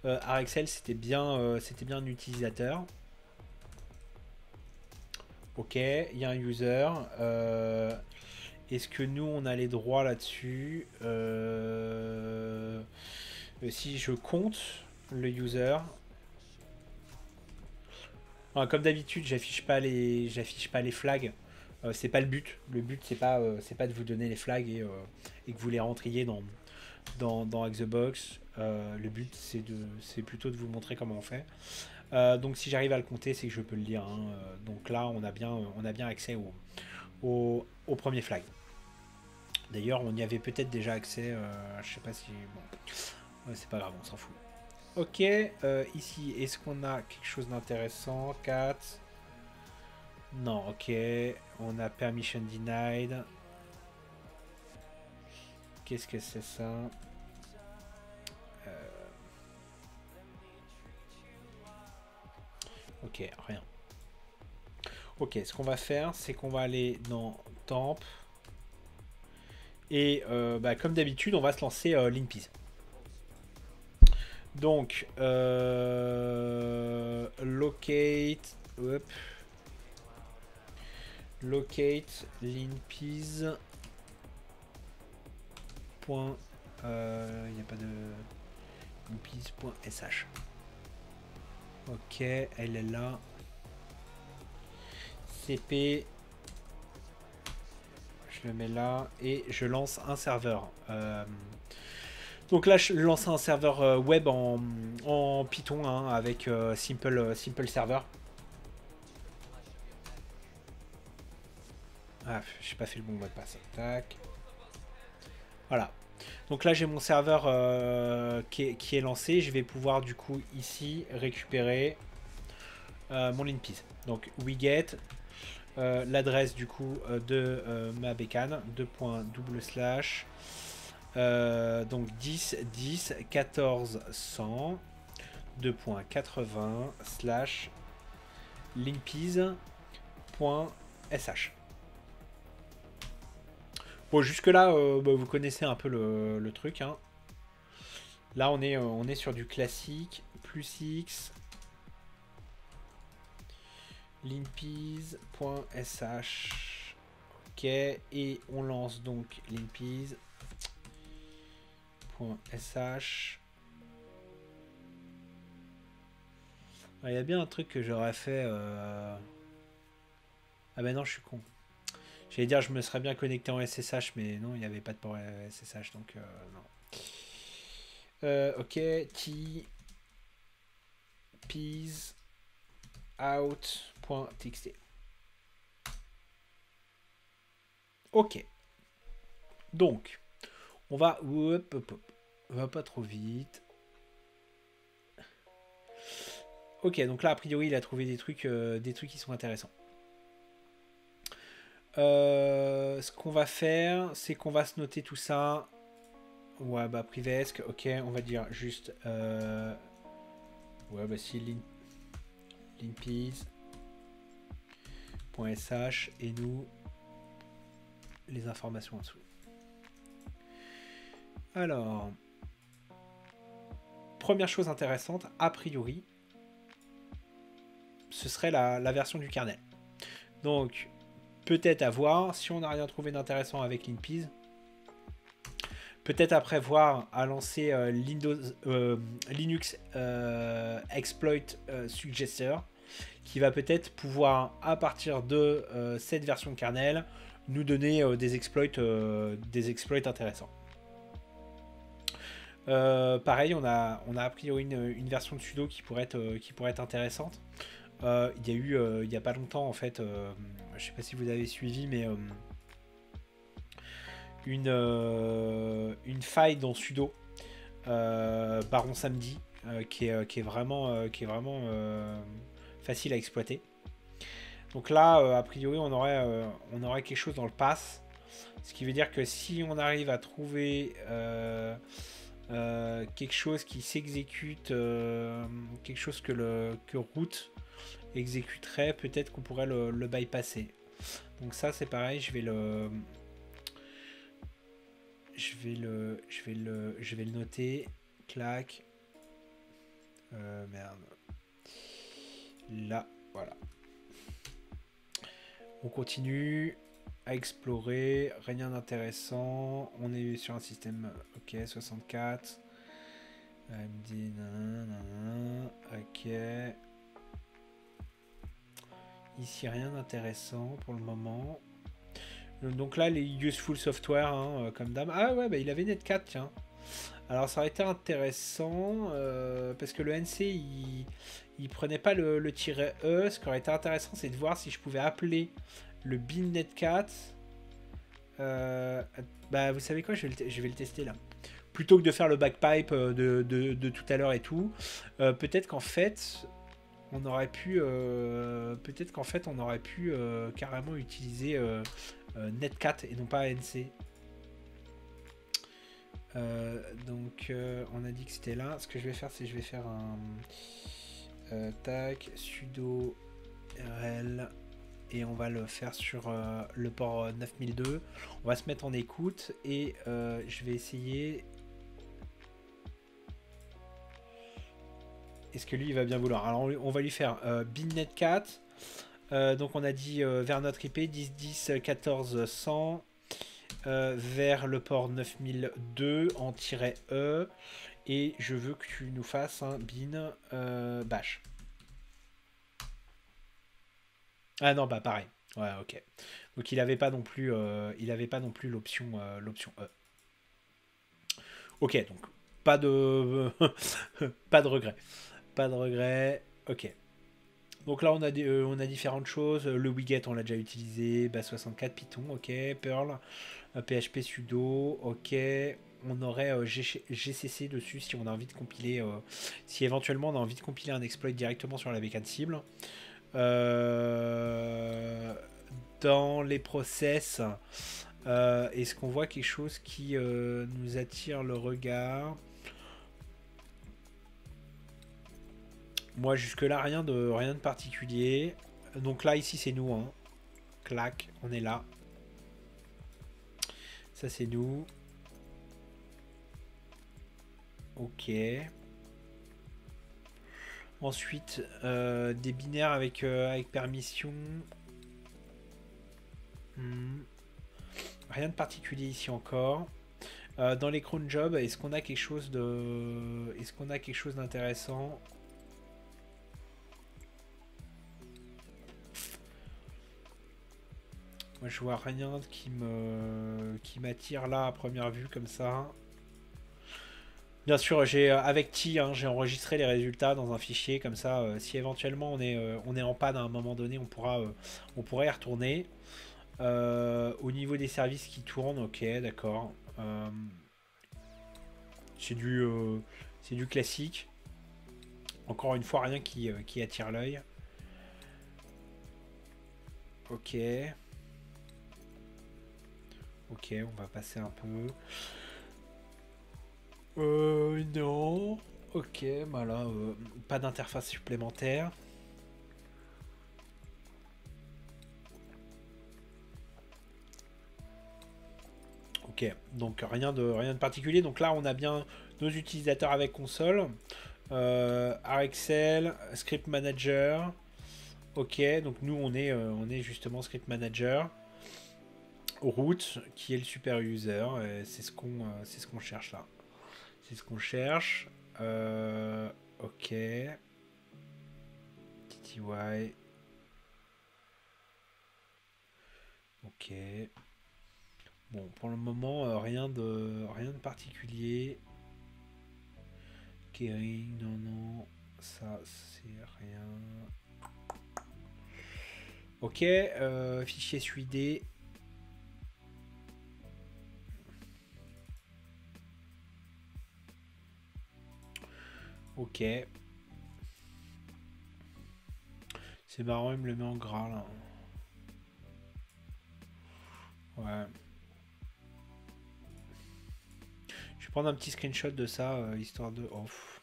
A: Arexel, c'était bien un utilisateur. Ok, il y a un user. Est-ce que nous on a les droits là-dessus? Si je compte le user, enfin, comme d'habitude, j'affiche pas les flags. C'est pas le but. Le but c'est pas de vous donner les flags et que vous les rentriez dans Xbox. Le but c'est plutôt de vous montrer comment on fait. Donc si j'arrive à le compter, c'est que je peux le lire, hein. Donc là on a bien accès au premier flag. D'ailleurs on y avait peut-être déjà accès. Je sais pas si bon, c'est pas grave, on s'en fout. Ok, ici, est-ce qu'on a quelque chose d'intéressant? 4. Non, ok. On a permission denied. Qu'est-ce que c'est ça? Ok, rien. Ok, ce qu'on va faire, c'est qu'on va aller dans Temp. Et comme d'habitude, on va se lancer Linpiz. Donc, locate. Hop. Locate Linpiz. Il n'y a pas de linpiz.sh. Ok, elle est là. CP. Je le mets là et je lance un serveur. Donc là, je lance un serveur web en Python, hein, avec Simple Server. Ah, j'ai pas fait le bon mot de passe. Tac. Voilà. Donc là, j'ai mon serveur qui est lancé. Je vais pouvoir du coup ici récupérer mon linpiz. Donc we-get l'adresse du coup de ma bécane, 2.// donc 10 10 14 100 2.80 / linpiz.sh. Bon, jusque là vous connaissez un peu le truc, hein. Là on est sur du classique plus x linpiz.sh. Ok, et on lance donc linpiz.sh. Il y a bien un truc que j'aurais fait. Ah ben non, je suis con. J'allais dire, je me serais bien connecté en SSH, mais non, il n'y avait pas de port SSH, donc non. Ok, t peas out.txt. Ok. Donc, on va... Hop, hop, hop. On va pas trop vite. Ok, donc là, a priori, il a trouvé des trucs qui sont intéressants. Ce qu'on va faire, c'est qu'on va se noter tout ça. Ouais, bah, privesc. Ok, on va dire juste... Ouais, bah, si, linpiz.sh et nous, les informations en dessous. Alors, première chose intéressante, a priori, ce serait la version du kernel. Donc, peut-être à voir si on n'a rien trouvé d'intéressant avec linpiz. Peut-être après voir à lancer Linux Exploit Suggester, qui va peut-être pouvoir, à partir de cette version kernel, nous donner des exploits intéressants. Pareil, on a a priori une version de sudo qui pourrait être intéressante. Il y a eu il n'y a pas longtemps, en fait, je sais pas si vous avez suivi, mais une faille dans sudo Baron Samedi qui est vraiment facile à exploiter. Donc là, a priori, on aurait quelque chose dans le pass, ce qui veut dire que si on arrive à trouver quelque chose qui s'exécute, quelque chose que root exécuterait, peut-être qu'on pourrait le bypasser. Donc ça, c'est pareil, je je vais le noter. Clac. Merde. Là, voilà. On continue à explorer. Rien d'intéressant. On est sur un système. Ok, 64. AMD. Nanana, ok. Ici, rien d'intéressant pour le moment. Donc là, les useful software, hein, comme dame. Ah ouais, bah, il avait Net4, tiens. Alors ça aurait été intéressant, parce que le NC, il prenait pas le tiret E. Ce qui aurait été intéressant, c'est de voir si je pouvais appeler le bin Net4. Bah, vous savez quoi, je vais le tester là. Plutôt que de faire le backpipe de tout à l'heure et tout, peut-être qu'en fait, on aurait pu, carrément utiliser Net4 et non pas ANC. Donc on a dit que c'était là. Ce que je vais faire, c'est que je vais faire un tac sudo rl et on va le faire sur le port 9002. On va se mettre en écoute et je vais essayer. Est-ce que lui il va bien vouloir? Alors on va lui faire binnet4. Donc on a dit vers notre IP 10.10.14.100 vers le port 9002 en -E et je veux que tu nous fasses un bin bash. Ah non, bah pareil. Ouais, ok. Donc il avait pas non plus l'option E. Ok, donc pas de pas de regret. Pas de regret. Ok. Donc là, on a différentes choses. Le widget, on l'a déjà utilisé. Base64, Python, ok. Perl, PHP sudo, ok. On aurait GCC dessus si on a envie de compiler. Si éventuellement on a envie de compiler un exploit directement sur la bécane cible. Dans les process, est-ce qu'on voit quelque chose qui nous attire le regard? Moi jusque là rien de particulier. Donc là ici c'est nous, hein. Clac, on est là. Ça c'est nous. Ok. Ensuite des binaires avec permission. Rien de particulier ici encore. Dans les cron jobs, est-ce qu'on a quelque chose d'intéressant? Moi je vois rien qui m'attire là à première vue comme ça. Bien sûr, avec T, hein, j'ai enregistré les résultats dans un fichier comme ça. Si éventuellement on est en panne à un moment donné, on pourra y retourner. Au niveau des services qui tournent, ok, d'accord. C'est du classique. Encore une fois, rien qui attire l'œil. Ok. Ok, on va passer un peu. Non. Ok, bah là, pas d'interface supplémentaire. Ok, donc rien de particulier. Donc là, on a bien nos utilisateurs avec console. RxL, Script Manager. Ok, donc nous, on est justement Script Manager. Root, qui est le super user. C'est ce qu'on cherche là. C'est ce qu'on cherche. Ok. TTY. Ok. Bon, pour le moment, rien de particulier. Kering, non. Ça, c'est rien. Ok. Fichier SUID. Ok. C'est marrant, il me le met en gras là. Ouais. Je vais prendre un petit screenshot de ça, histoire de off.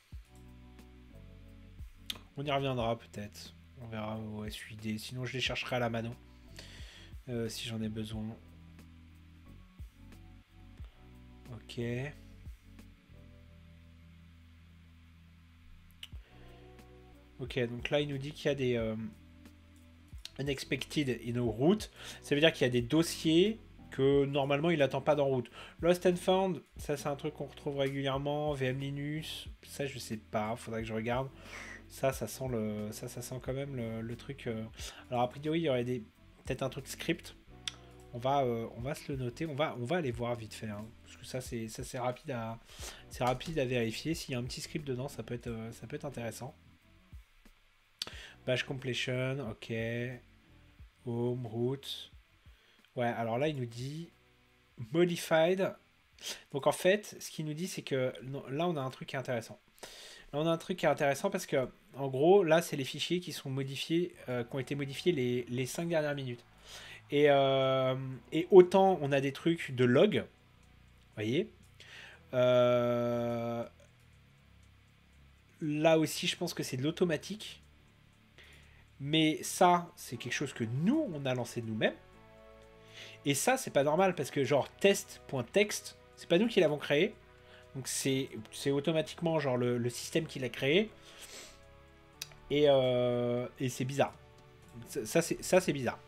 A: On y reviendra peut-être. On verra au SUID. Sinon, je les chercherai à la mano. Si j'en ai besoin. Ok. Ok, donc là, il nous dit qu'il y a des unexpected in route. Ça veut dire qu'il y a des dossiers que normalement il n'attend pas dans route. Lost and Found, ça c'est un truc qu'on retrouve régulièrement. VM Linux, ça je sais pas, faudrait que je regarde. Ça sent ça sent quand même le truc. Alors a priori il y aurait peut-être un truc script. On va se le noter. On va aller voir vite fait, hein, parce que c'est rapide à vérifier. S'il y a un petit script dedans, ça peut être intéressant. Bash completion, ok. Home, route. Ouais, alors là, il nous dit modified. Donc en fait, ce qu'il nous dit, c'est que là, on a un truc qui est intéressant. Là, on a un truc qui est intéressant parce que, en gros, là, c'est les fichiers qui sont modifiés, qui ont été modifiés les 5 dernières minutes. Et autant on a des trucs de log, vous voyez. Là aussi, je pense que c'est de l'automatique. Mais ça, c'est quelque chose que nous, on a lancé nous-mêmes. Et ça, c'est pas normal parce que genre test.text, c'est pas nous qui l'avons créé. Donc c'est automatiquement genre le système qui l'a créé. Et c'est bizarre. Ça c'est bizarre.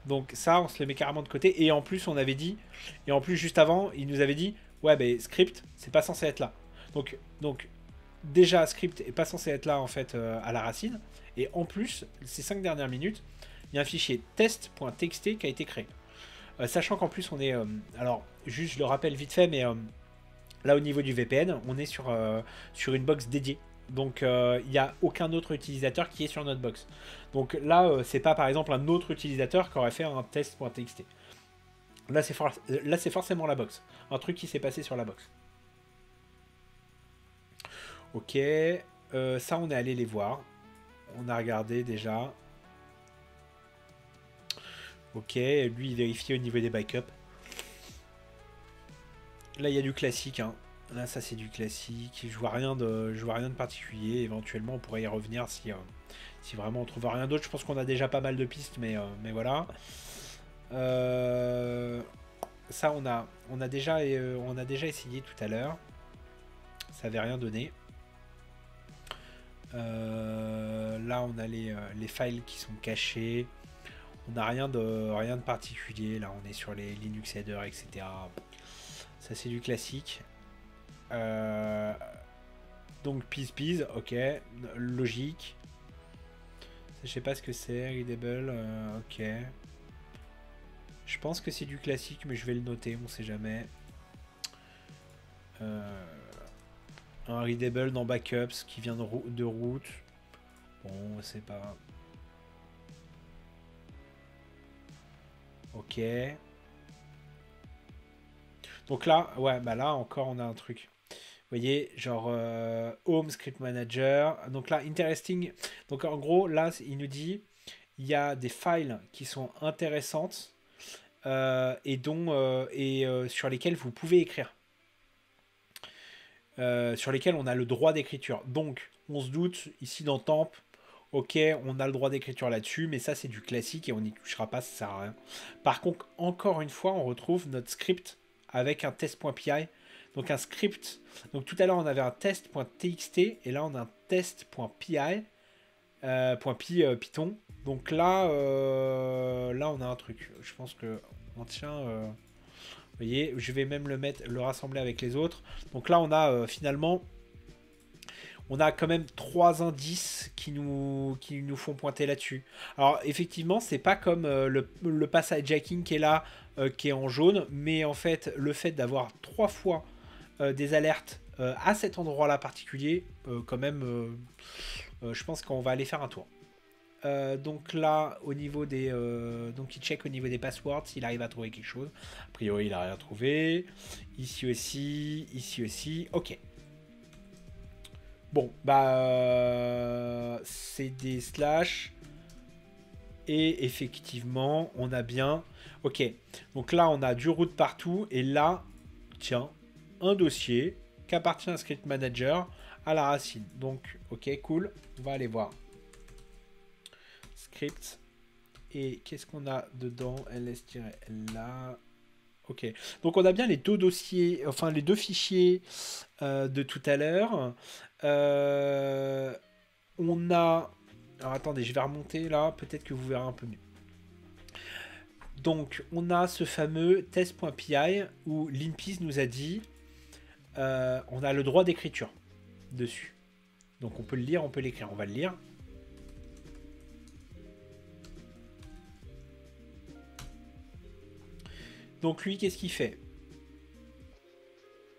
A: Donc ça, on se le met carrément de côté. Et en plus, on avait dit, et en plus juste avant, il nous avait dit, ouais, ben script, c'est pas censé être là. Donc déjà, script est pas censé être là en fait à la racine. Et en plus, ces 5 dernières minutes, il y a un fichier test.txt qui a été créé. Sachant qu'en plus, on est, alors juste, je le rappelle vite fait, mais là au niveau du VPN, on est sur une box dédiée. Donc il n'y a aucun autre utilisateur qui est sur notre box. Donc là, c'est pas par exemple un autre utilisateur qui aurait fait un test.txt. Là, c'est forcément la box. Un truc qui s'est passé sur la box. Ok. Ça, on est allé les voir. On a regardé déjà. Ok. Lui, il vérifie au niveau des backups. Là, il y a du classique. Hein. Là, ça, c'est du classique. Je vois rien de particulier. Éventuellement, on pourrait y revenir si vraiment on trouve rien d'autre. Je pense qu'on a déjà pas mal de pistes, mais voilà. Ça, on a déjà essayé tout à l'heure. Ça avait rien donné. Là, on a les files qui sont cachés. On n'a rien de particulier. Là, on est sur les Linux headers, etc. Ça, c'est du classique. Donc, peace, ok. Logique. Je sais pas ce que c'est. Readable, ok. Je pense que c'est du classique, mais je vais le noter, on sait jamais. Un readable dans backups qui vient de route. Bon, c'est pas. Ok. Donc là, ouais, bah là encore on a un truc. Vous voyez, genre Home Script Manager. Donc là, interesting. Donc en gros, là, il nous dit il y a des files qui sont intéressantes sur lesquelles vous pouvez écrire. Sur lesquelles on a le droit d'écriture. Donc, on se doute ici dans Temp, ok, on a le droit d'écriture là-dessus, mais ça c'est du classique et on n'y touchera pas, ça sert à rien. Par contre, encore une fois, on retrouve notre script avec un test.py. Donc un script. Donc tout à l'heure on avait un test.txt et là on a un test.py. Python. Donc là, là on a un truc. Je pense que on tient. Vous voyez, je vais même le rassembler avec les autres. Donc là on a finalement. On a quand même 3 indices qui nous font pointer là-dessus. Alors effectivement, c'est pas comme le pass hijacking qui est là, qui est en jaune, mais en fait, le fait d'avoir 3 fois des alertes à cet endroit-là particulier, quand même, je pense qu'on va aller faire un tour. Donc là, au niveau des, donc il check au niveau des passwords s'il arrive à trouver quelque chose. A priori, il n'a rien trouvé. Ici aussi. Ok. Bon, bah c'est des slash. Et effectivement, on a bien. Ok. Donc là, on a du root partout. Et là, tiens, un dossier qui appartient à Script Manager à la racine. Donc, ok, cool. On va aller voir. Script. Et qu'est-ce qu'on a dedans? ls-là. Ok. Donc on a bien les deux dossiers, enfin les deux fichiers de tout à l'heure. Euh, on a... Alors attendez, je vais remonter là, peut-être que vous verrez un peu mieux. Donc on a ce fameux test.py où l'InPice nous a dit on a le droit d'écriture dessus. Donc on peut le lire, on peut l'écrire. On va le lire. Donc lui, qu'est-ce qu'il fait?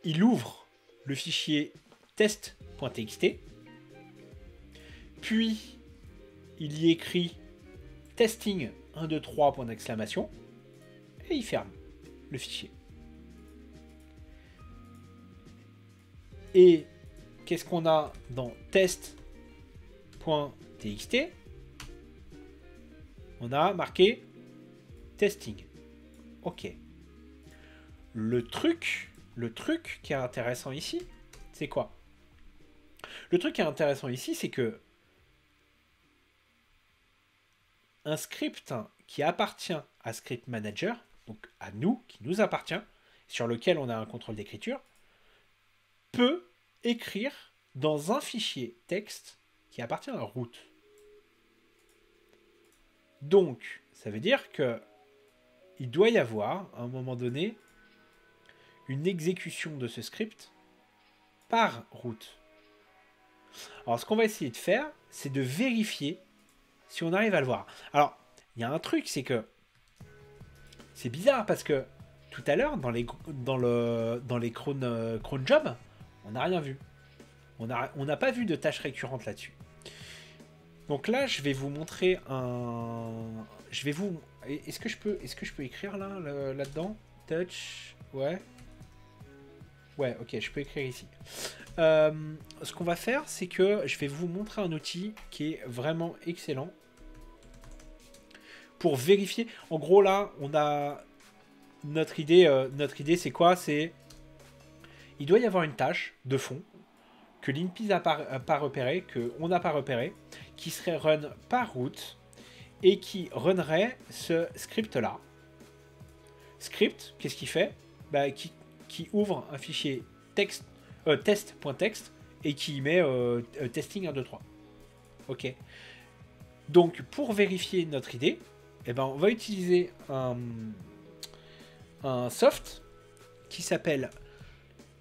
A: Il ouvre le fichier test.txt, puis il y écrit testing 1, 2, 3, point d'exclamation, et il ferme le fichier. Et qu'est-ce qu'on a dans test.txt? On a marqué testing. Ok. Le truc qui est intéressant ici, c'est quoi? Le truc qui est intéressant ici, c'est que un script qui appartient à Script Manager, donc à nous, qui nous appartient, sur lequel on a un contrôle d'écriture, peut écrire dans un fichier texte qui appartient à root. Donc, ça veut dire que il doit y avoir, à un moment donné, une exécution de ce script par root. Alors, ce qu'on va essayer de faire, c'est de vérifier si on arrive à le voir. Alors, il y a un truc, c'est que c'est bizarre parce que tout à l'heure, dans les cron jobs, on n'a rien vu. On n'a pas vu de tâches récurrentes là-dessus. Donc là, je vais vous montrer un... Je vais vous... Est-ce que je peux écrire là-dedans? Touch... Ouais. Ouais, ok, je peux écrire ici. Ce qu'on va faire, c'est que je vais vous montrer un outil qui est vraiment excellent pour vérifier. En gros, là, on a notre idée. Notre idée, c'est quoi? C'est il doit y avoir une tâche de fond que l'InPice n'a pas repéré, qu'on n'a pas repéré, qui serait run par root et qui runnerait ce script-là. Script, qu'est-ce qu'il fait? Bah, qui ouvre un fichier test.txt et qui y met testing 1, 2, 3. Ok. Donc, pour vérifier notre idée, eh ben, on va utiliser un soft qui s'appelle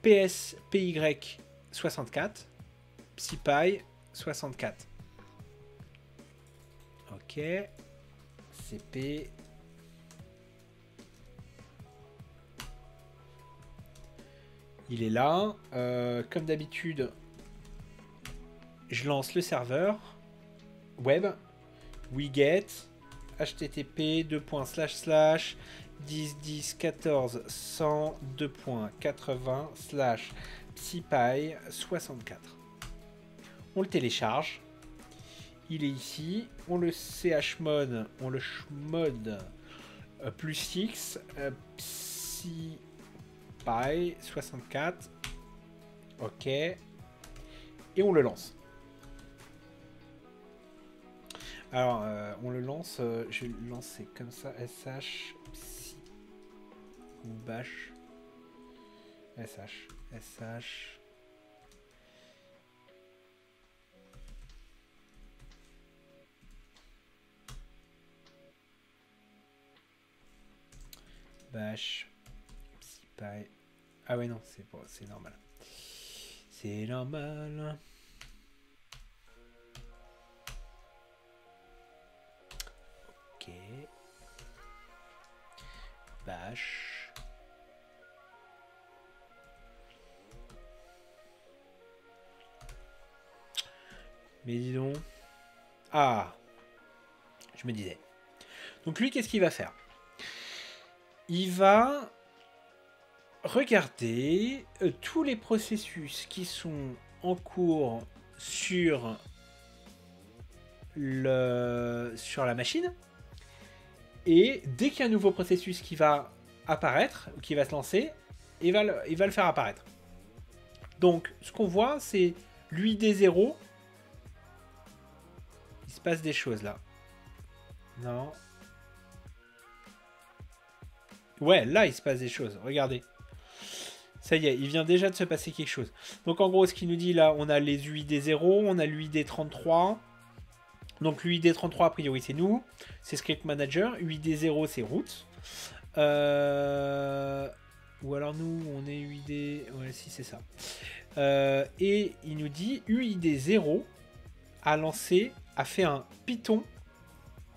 A: PSPY64 PsyPy64. Ok. CP. Il est là. Comme d'habitude, je lance le serveur web. Wiget http 10.14/100.80/psypy64. On le télécharge. Il est ici. On le chmod. On le chmod plus X psypy64. Ok. Et on le lance. Alors, on le lance. Je vais le lancer comme ça. SH psy ou bash. SH. Bash psypy. Ah ouais non, c'est normal. C'est normal. Ok. Bash. Mais dis donc. Ah. Je me disais. Donc lui, qu'est-ce qu'il va faire? Il va regarder tous les processus qui sont en cours sur la machine. Et dès qu'il y a un nouveau processus qui va apparaître, ou qui va se lancer, il va le faire apparaître. Donc, ce qu'on voit, c'est l'UID0. Il se passe des choses là. Non. Ouais, là, il se passe des choses. Regardez. Ça y est, il vient déjà de se passer quelque chose. Donc, en gros, ce qu'il nous dit là, on a les UID 0, on a l'UID 33. Donc, l'UID 33, a priori, c'est nous. C'est Script Manager. UID 0, c'est root. Ou alors, nous, on est UID... Ouais, si, c'est ça. Et il nous dit UID 0 a fait un Python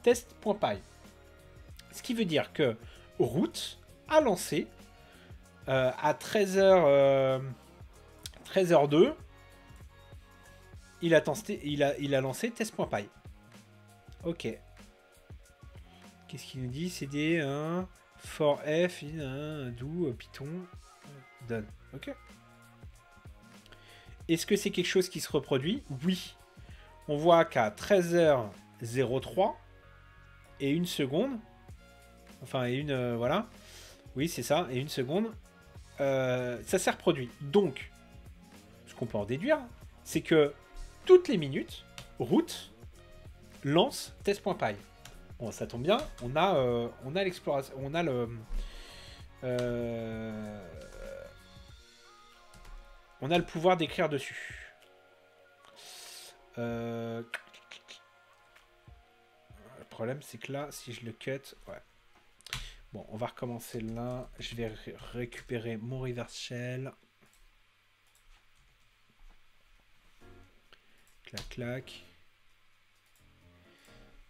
A: test.py. Ce qui veut dire que root a lancé à 13h02, il a lancé test.py. Ok. Qu'est-ce qu'il nous dit? CD for F do Python done. Ok. Est-ce que c'est quelque chose qui se reproduit? Oui. On voit qu'à 13h03 et une seconde, enfin, voilà. Oui, c'est ça, et une seconde, ça s'est reproduit. Donc, ce qu'on peut en déduire, c'est que toutes les minutes, root lance test.py. Bon, ça tombe bien, on a l'exploration, on a le pouvoir d'écrire dessus. Le problème, c'est que là, si je le cut, ouais. Bon, on va recommencer là. Je vais récupérer mon reverse shell. Clac, clac.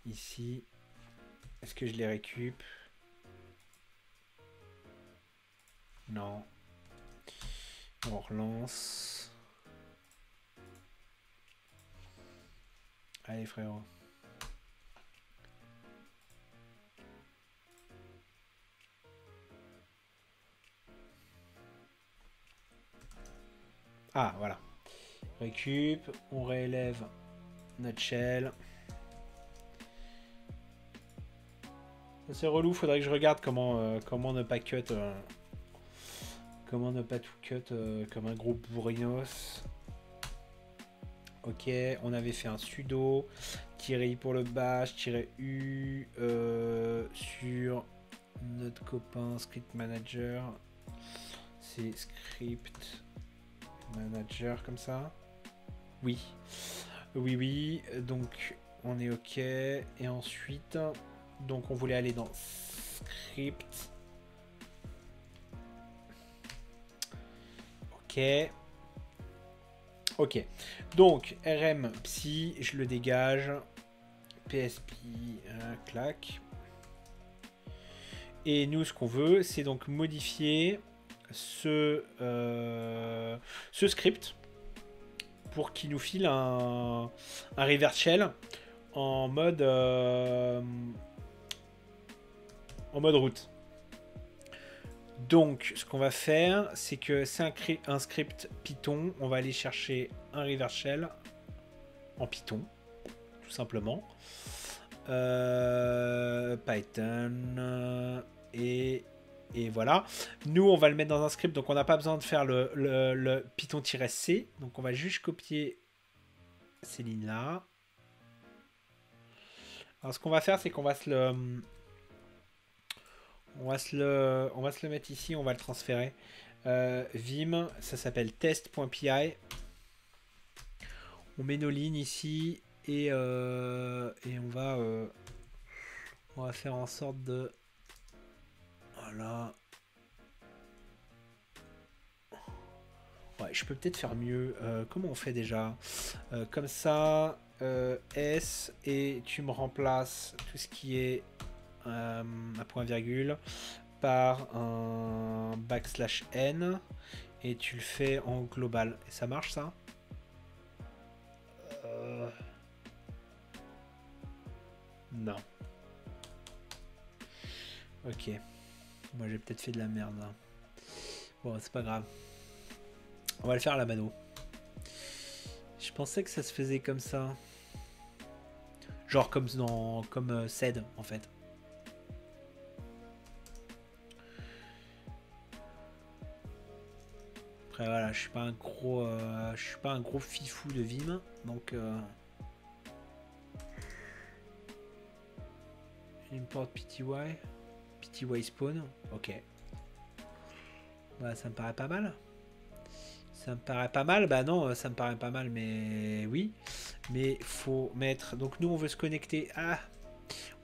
A: Ici. Est-ce que je les récup? Non. On relance. Allez, frérot. Ah, voilà. Récup, on réélève notre shell. C'est relou, faudrait que je regarde comment ne pas cut. Comment ne pas tout cut comme un gros bourrinos. Ok, on avait fait un sudo, -i pour le bash, -u sur notre copain script manager. C'est script manager comme ça. Oui. Oui, oui. Donc, on est OK. Et ensuite, donc on voulait aller dans script. OK. OK. Donc, rm psy, je le dégage. PSP, clac. Et nous, ce qu'on veut, c'est donc modifier ce script pour qu'il nous file un reverse shell en mode route. Donc, ce qu'on va faire, c'est que c'est un script Python. On va aller chercher un reverse shell en Python, tout simplement. Python et voilà. Nous, on va le mettre dans un script, donc on n'a pas besoin de faire le Python-C. Donc, on va juste copier ces lignes-là. Alors, ce qu'on va faire, c'est qu'on va se le mettre ici, on va le transférer. Vim, ça s'appelle test.py. On met nos lignes ici et on va faire en sorte de... Voilà. Ouais, je peux peut-être faire mieux. Comment on fait déjà? Comme ça, S, et tu me remplaces tout ce qui est un point virgule par un \n et tu le fais en global. Et ça marche ça? Non. Ok. Moi j'ai peut-être fait de la merde là. Bon, c'est pas grave. On va le faire à la mano. Je pensais que ça se faisait comme ça. Genre comme SED en fait. Après voilà, je suis pas un gros fifou de Vim, donc import PTY. PTY spawn. Ok. Bah, ça me paraît pas mal. Ça me paraît pas mal. Bah non, ça me paraît pas mal, mais oui. Mais faut mettre. Donc nous, on veut se connecter à.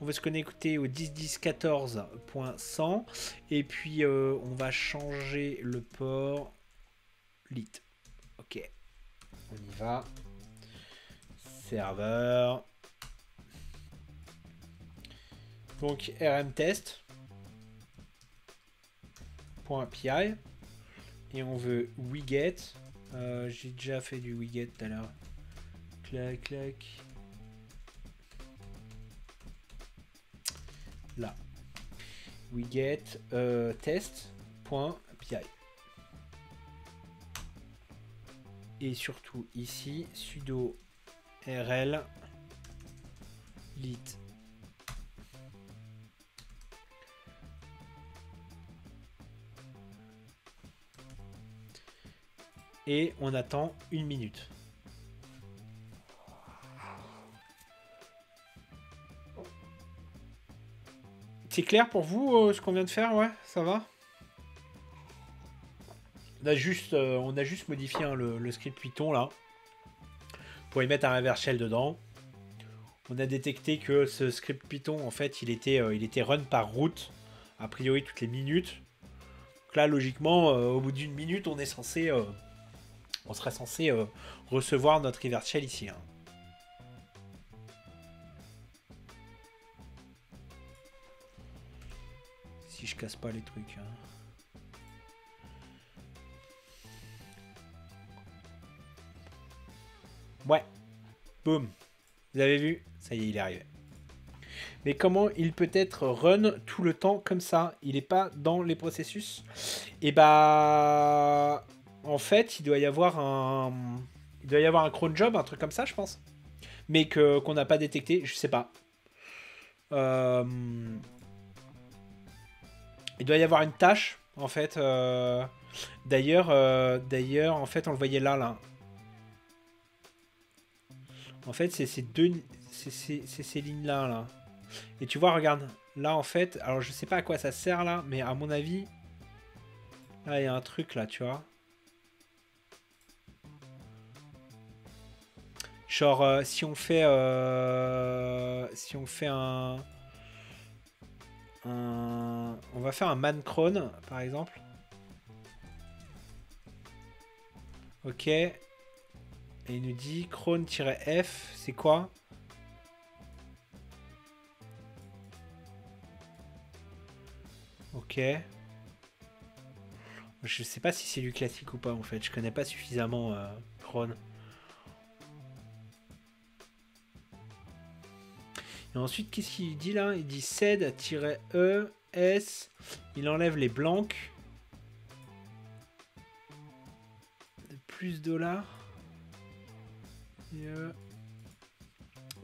A: On veut se connecter au 10.10.14.100. Et puis, on va changer le port lit. Ok. On y va. Serveur. Donc, rmtest.py. Et on veut wiget. J'ai déjà fait du wiget tout à l'heure. Clac, clac. Là. Wiget test.py. Et surtout ici, sudo rl lit. Et on attend 1 minute. C'est clair pour vous ce qu'on vient de faire? Ouais, ça va? On a juste modifié le script Python là pour y mettre un reverse shell dedans. On a détecté que ce script Python, en fait, il était run par route, a priori toutes les minutes. Donc là, logiquement, au bout d'1 minute, on serait censé recevoir notre reverse shell ici. Hein. Si je casse pas les trucs. Hein. Ouais. Boum. Vous avez vu? Ça y est, il est arrivé. Mais comment il peut être run tout le temps comme ça? Il n'est pas dans les processus? Et bah... En fait, il doit y avoir un cron job, un truc comme ça, je pense. Mais qu'on n'a pas détecté, je sais pas. Il doit y avoir une tâche, en fait. D'ailleurs, en fait, on le voyait là. En fait, c'est ces ces lignes-là, là. Et tu vois, regarde. Là, en fait, alors je sais pas à quoi ça sert, là, mais à mon avis... Là, il y a un truc, là, tu vois. Genre, si on fait on va faire un man cron, par exemple. Ok. Et il nous dit cron-f, c'est quoi? Ok. Je sais pas si c'est du classique ou pas, en fait. Je connais pas suffisamment cron. Et ensuite, qu'est-ce qu'il dit là? Il dit sed-e s. Il enlève les blancs. Plus $.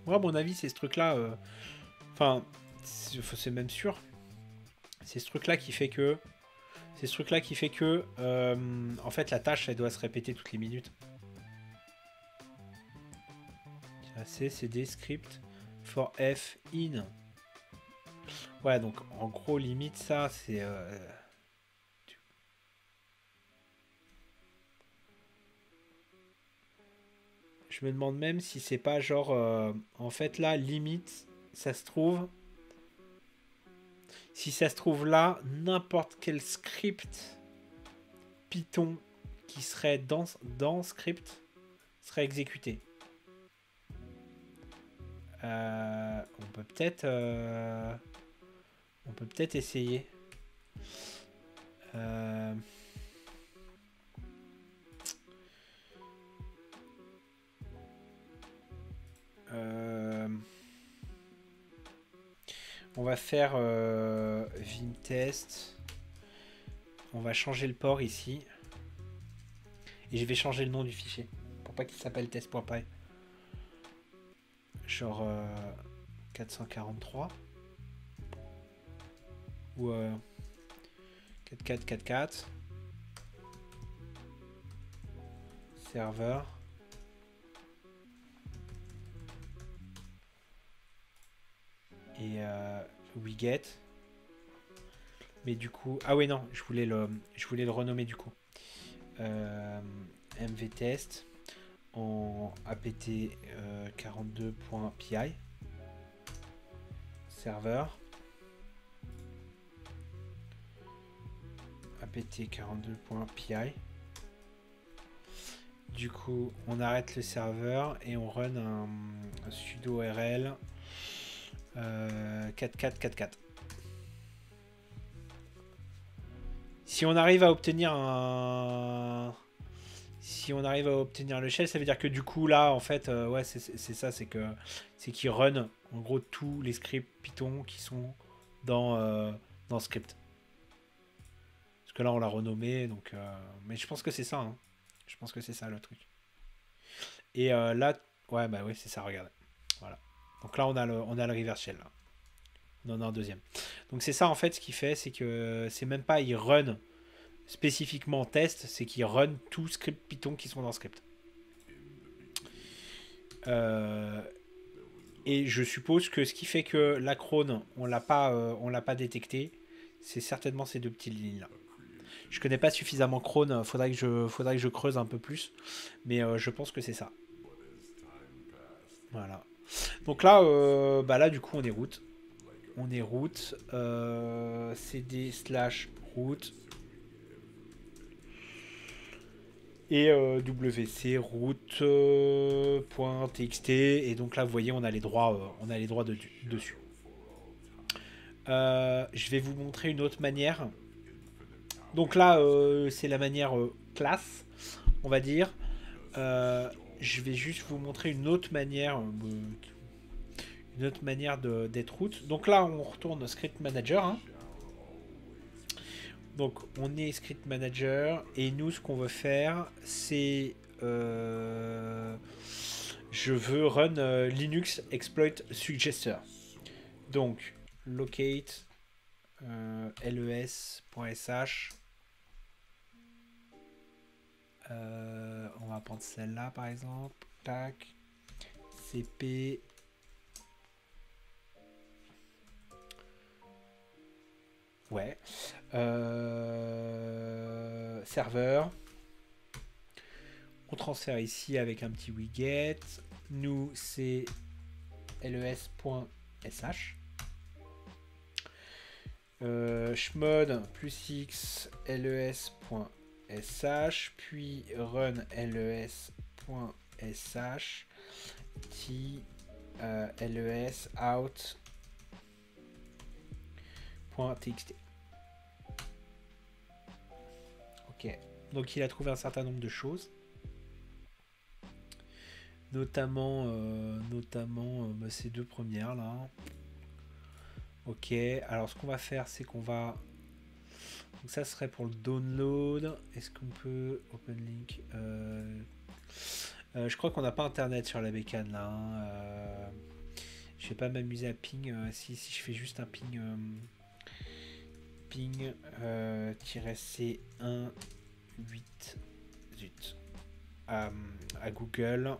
A: Moi, à mon avis, c'est ce truc-là. Enfin, c'est même sûr. C'est ce truc-là qui fait que. En fait, la tâche, elle doit se répéter toutes les minutes. C, cd, script for f in. Ouais, donc en gros, limite, ça, c'est. Je me demande même si c'est pas genre. En fait, là, limite, ça se trouve. Si ça se trouve là, n'importe quel script Python qui serait dans script serait exécuté. On peut peut-être essayer. On va faire vim test. On va changer le port ici. Et je vais changer le nom du fichier. Pour pas qu'il s'appelle test.py. Genre 443. Ou 4444. Serveur. Et wiget. Mais du coup... Ah ouais, non, je voulais le renommer du coup. mvtest en apt 42.py serveur apt 42.py. Du coup, on arrête le serveur et on run un sudo rl 4444. Si on arrive à obtenir le shell, ça veut dire que du coup là, en fait, ouais, c'est ça, c'est qu'il run en gros tous les scripts Python qui sont dans script. Parce que là, on l'a renommé, donc, mais je pense que c'est ça. Hein. Je pense que c'est ça le truc. Et là, ouais, bah oui, c'est ça. Regardez, voilà. Donc là, on a le reverse shell. Là. On en a un deuxième. Donc c'est ça en fait, ce qu'il fait, c'est que c'est même pas il run spécifiquement test, c'est qu'il run tous scripts Python qui sont dans le script. Et je suppose que ce qui fait que la cron, on l'a pas détecté, c'est certainement ces deux petites lignes là. Je connais pas suffisamment cron, faudrait que je creuse un peu plus, mais je pense que c'est ça. Voilà. Donc là, bah là du coup on est route. On est route, cd /route et wc route.txt et donc là vous voyez on a les droits dessus. Je vais vous montrer une autre manière. Donc là c'est la manière classe on va dire. Je vais juste vous montrer une autre manière d'être route. Donc là on retourne au script manager hein. Donc on est script manager et nous ce qu'on veut faire c'est je veux run Linux exploit suggester. Donc locate les.sh on va prendre celle-là par exemple. Tac. cp ouais serveur. On transfère ici avec un petit widget. Nous, c'est les.sh. Chmod plus x les.sh. Puis run les.sh. T les out.txt. Ok. Donc il a trouvé un certain nombre de choses. Notamment ces deux premières là. Ok, alors ce qu'on va faire c'est qu'on va... Donc ça serait pour le download. Est-ce qu'on peut... Open link je crois qu'on n'a pas internet sur la bécane là. Hein. Je vais pas m'amuser à ping. Si je fais juste un ping... ping-c1 8 zut à Google.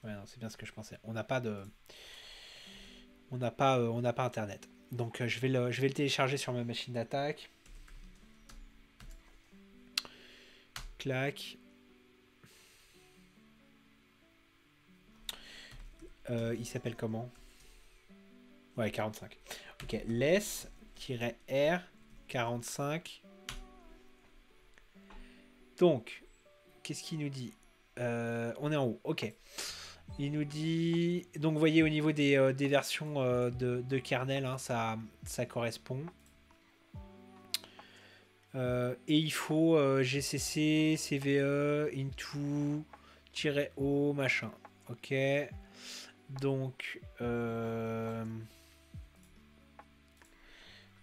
A: Ouais, non, c'est bien ce que je pensais. On n'a pas internet. Donc je vais le télécharger sur ma machine d'attaque. Clac. Il s'appelle comment? Ouais, 45. Ok, les-r 45. Donc, qu'est-ce qu'il nous dit? On est en haut, ok. Il nous dit... Donc, vous voyez, au niveau des versions de kernel, hein, ça correspond. Et il faut gcc, cve, into-o, machin. Ok. Donc...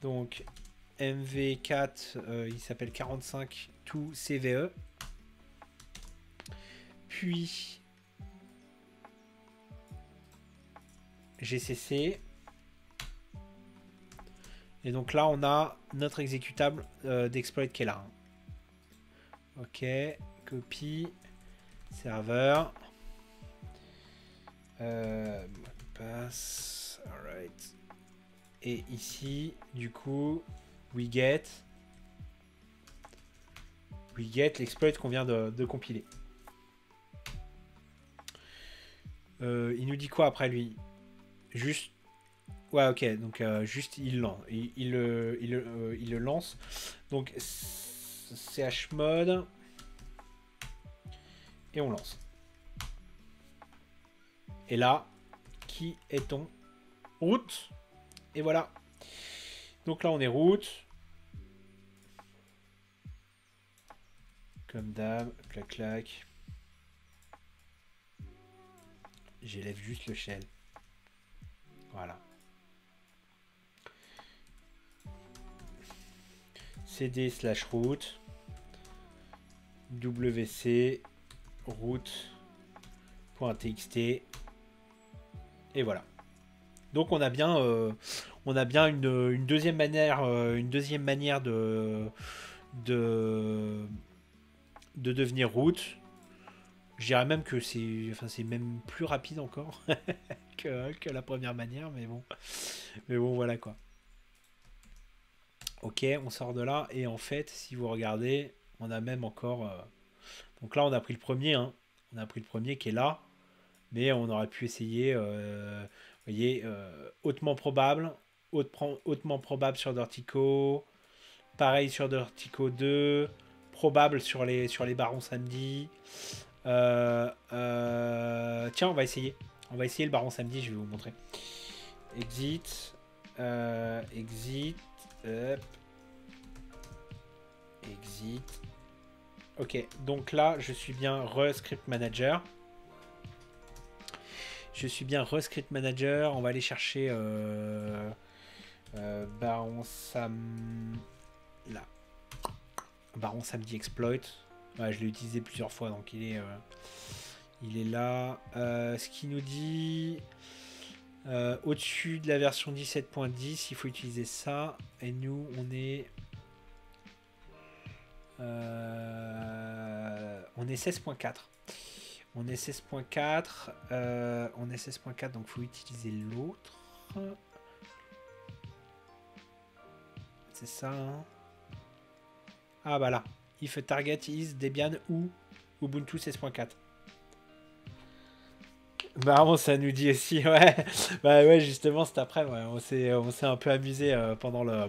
A: Donc, MV4, il s'appelle 45 to CVE. Puis, GCC. Et donc là, on a notre exécutable d'exploit qui est là. Ok, copie, serveur. Mot de passe. alright. Et ici, du coup, we get l'exploit qu'on vient de compiler. Il nous dit quoi après lui? Juste. Ouais, ok, donc juste il le lance. Donc chmod. Et on lance. Et là, qui est-on? Route. Et voilà. Donc là, on est route. Comme d'hab, clac clac. J'élève juste le shell. Voilà. cd/route wc route.txt et voilà. Donc on a bien une deuxième manière de devenir route. Je dirais même que c'est même plus rapide encore que la première manière, mais bon voilà quoi. Ok, on sort de là et en fait, si vous regardez, on a même encore. Donc là, on a pris le premier, hein. On a pris le premier qui est là, mais on aurait pu essayer. Vous voyez, hautement probable sur Dortico, pareil sur Dortico 2, probable sur les barons samedi. Tiens, on va essayer le baron samedi, je vais vous montrer. Exit, hop. Exit. Ok, donc là, je suis bien Script Manager. On va aller chercher Baron Sam. Là. Baron Samedi Exploit. Ouais, je l'ai utilisé plusieurs fois, donc il est là. Ce qui nous dit au-dessus de la version 17.10, il faut utiliser ça. Et nous, on est 16.4. On est 16.4, donc il faut utiliser l'autre. C'est ça. Hein. Ah bah là. If a target is Debian ou Ubuntu 16.4. Bah bon, ça nous dit aussi, ouais. Bah ouais, justement, c'est après, ouais. On s'est un peu amusé pendant le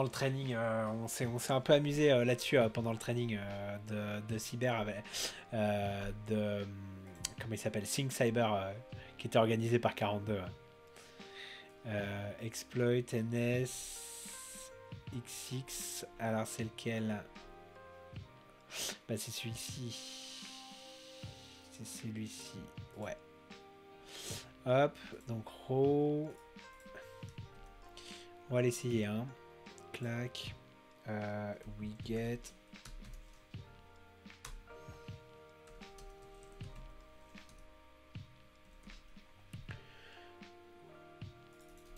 A: training, on s'est un peu amusé là-dessus pendant le training de cyber avec comment il s'appelle, Think Cyber qui était organisé par 42. Exploit NS XX. Alors c'est lequel? Bah c'est celui-ci. Ouais. Hop, donc row. On va l'essayer, hein. Clac. We get.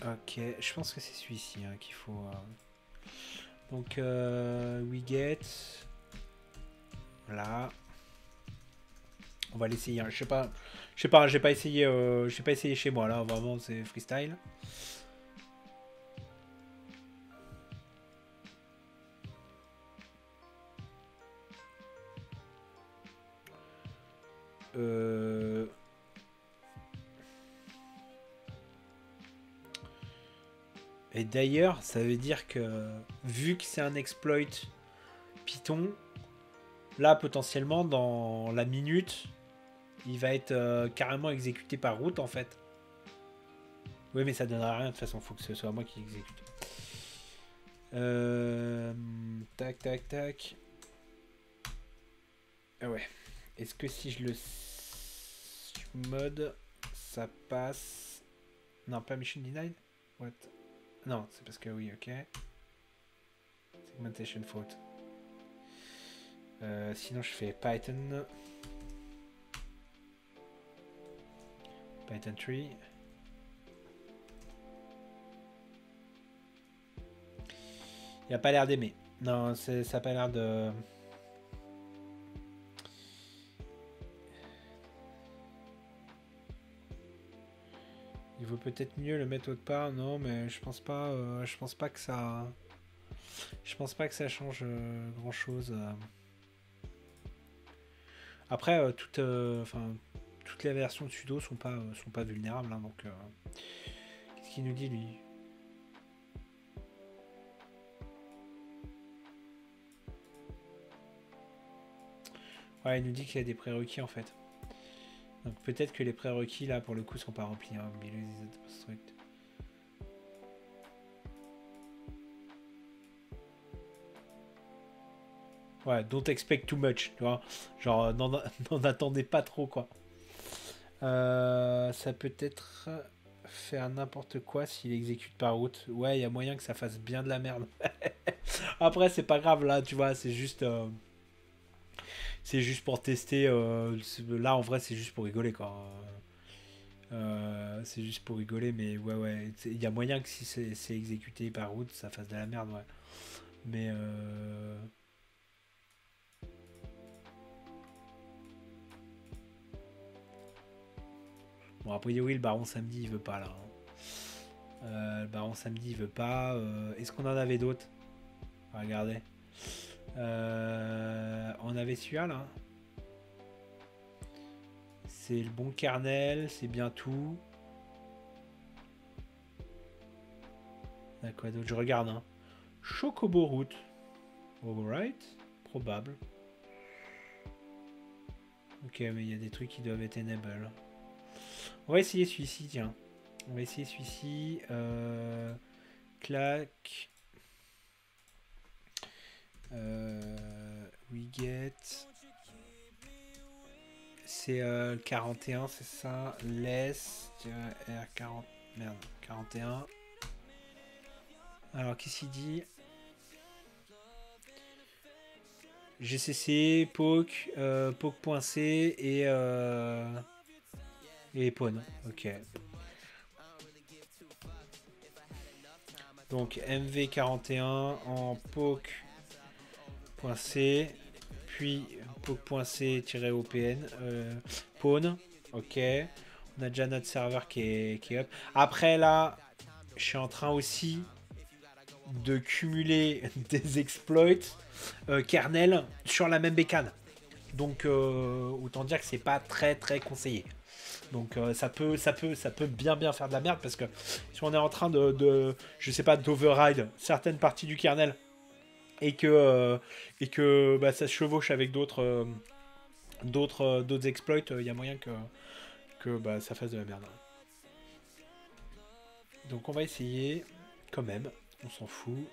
A: Ok, je pense que c'est celui-ci hein, qu'il faut. Donc we get. Voilà. On va l'essayer. Hein. Je sais pas, j'ai pas essayé chez moi là. Vraiment, c'est freestyle. Et d'ailleurs, ça veut dire que vu que c'est un exploit Python, là potentiellement dans la minute, il va être carrément exécuté par route en fait. Oui, mais ça donnera rien de toute façon, faut que ce soit moi qui exécute. Tac, tac, tac. Ah ouais. Est-ce que si je le mode, ça passe? Non, pas mission denied. What? Non, c'est parce que oui, ok. Segmentation fault. Sinon, je fais Python. Python tree. Il a pas l'air d'aimer. Non, ça a pas l'air de. peut-être mieux le mettre autre part. Non, mais je pense pas que ça... Je pense pas que ça change grand-chose. Après, toutes les versions de sudo sont pas vulnérables. Hein, donc, qu'est-ce qu'il nous dit, lui? Ouais, il nous dit qu'il y a des prérequis, en fait. Donc, peut-être que les prérequis, là, pour le coup, sont pas remplis. Hein. Ouais, don't expect too much, tu vois. Genre, n'en attendez pas trop, quoi. Ça peut être faire n'importe quoi s'il exécute par route. Ouais, il y a moyen que ça fasse bien de la merde. Après, c'est pas grave, là, tu vois, c'est juste pour tester. Là, en vrai, c'est juste pour rigoler, quoi. C'est juste pour rigoler, mais ouais, il y a moyen que si c'est exécuté par route, ça fasse de la merde, ouais. Mais bon, a priori, le baron samedi, il veut pas, là. Le baron samedi, il veut pas. Est-ce qu'on en avait d'autres? Regardez. On avait celui-là, là. C'est le bon kernel, c'est bien tout. On a quoi d'autre? Je regarde, hein. Chocobo route. Alright. Probable. Ok, mais il y a des trucs qui doivent être enable. On va essayer celui-ci, tiens. On va essayer celui-ci. Clac. We get. C'est 41, c'est ça. Less. R40. Merde. 41. Alors, qu'est-ce qu'il dit? GCC, poke, poke.c et pawn. Ok. Donc MV41 en poke.c, puis poke.c-opn, pawn. Ok. On a déjà notre serveur qui est up. Après là, je suis en train aussi de cumuler des exploits kernel sur la même bécane. Donc autant dire que c'est pas très conseillé. Donc ça peut bien faire de la merde parce que si on est en train de je sais pas d'override certaines parties du kernel et que bah, ça se chevauche avec d'autres exploits, il y a moyen que bah, ça fasse de la merde. Donc on va essayer quand même, on s'en fout.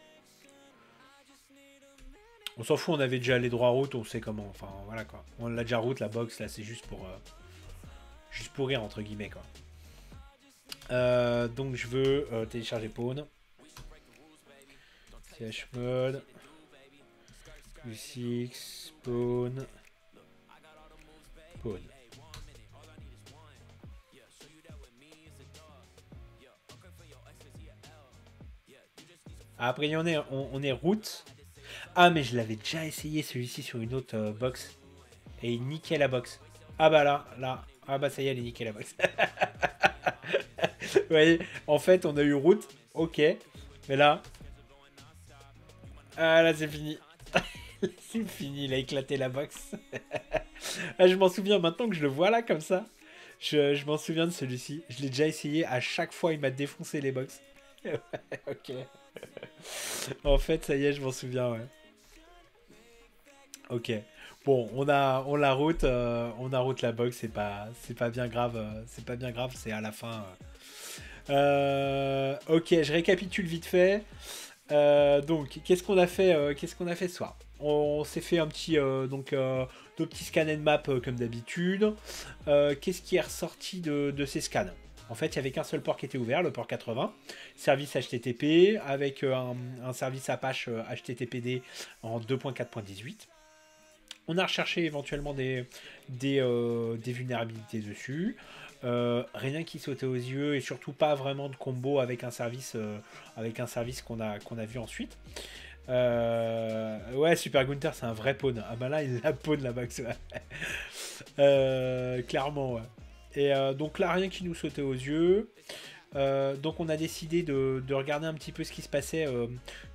A: On s'en fout, on avait déjà les droits route, on sait comment. Enfin voilà quoi. On l'a déjà route, la box là c'est juste pour rire entre guillemets quoi. Donc je veux télécharger Pawn. Chmod. Q6. Pawn. Pawn. Après on est route. Ah mais je l'avais déjà essayé celui-ci sur une autre box. Et il niquait la box. Ah bah là. Ah bah ça y est, elle est niquée la box. Vous voyez, en fait on a eu route. Ok. Mais là. Ah là c'est fini. C'est fini, il a éclaté la box. Ah, je m'en souviens maintenant que je le vois là comme ça. Je m'en souviens de celui-ci. Je l'ai déjà essayé. À chaque fois, il m'a défoncé les box. Ok. En fait, ça y est, je m'en souviens, ouais. Ok. Bon, on la route, la box. C'est pas bien grave. C'est pas bien grave. C'est à la fin. Ok, je récapitule vite fait. Donc, qu'est-ce qu'on a fait ce soir? On s'est fait un petit deux petits scans and map comme d'habitude. Qu'est-ce qui est ressorti de ces scans? En fait, il n'y avait qu'un seul port qui était ouvert, le port 80, service HTTP avec un service Apache HTTPD en 2.4.18. On a recherché éventuellement des vulnérabilités dessus. Rien qui sautait aux yeux et surtout pas vraiment de combo avec un service qu'on a vu ensuite. Ouais, Super Gunther, c'est un vrai pawn. Ah bah là, il la pawn la box. Ouais. Clairement, ouais. Et donc là, rien qui nous sautait aux yeux. Donc on a décidé de regarder un petit peu ce qui se passait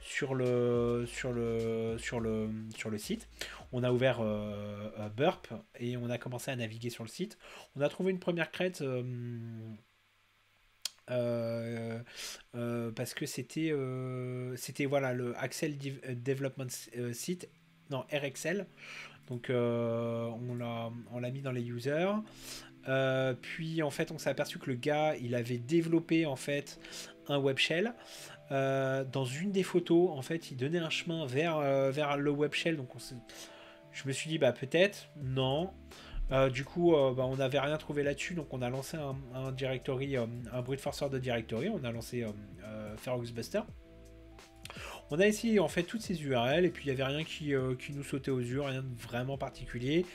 A: sur le site. On a ouvert Burp et on a commencé à naviguer sur le site. On a trouvé une première crête parce que c'était voilà le Axel Development Site, non RXL. Donc on l'a mis dans les users. Puis en fait on s'est aperçu que le gars il avait développé en fait un web shell. Dans une des photos en fait il donnait un chemin vers le web shell. Donc je me suis dit bah peut-être non. Du coup bah, on n'avait rien trouvé là-dessus, donc on a lancé un directory, un brute forcer de directory. On a lancé Feroxbuster. On a essayé en fait toutes ces URL et puis il n'y avait rien qui nous sautait aux yeux, rien de vraiment particulier,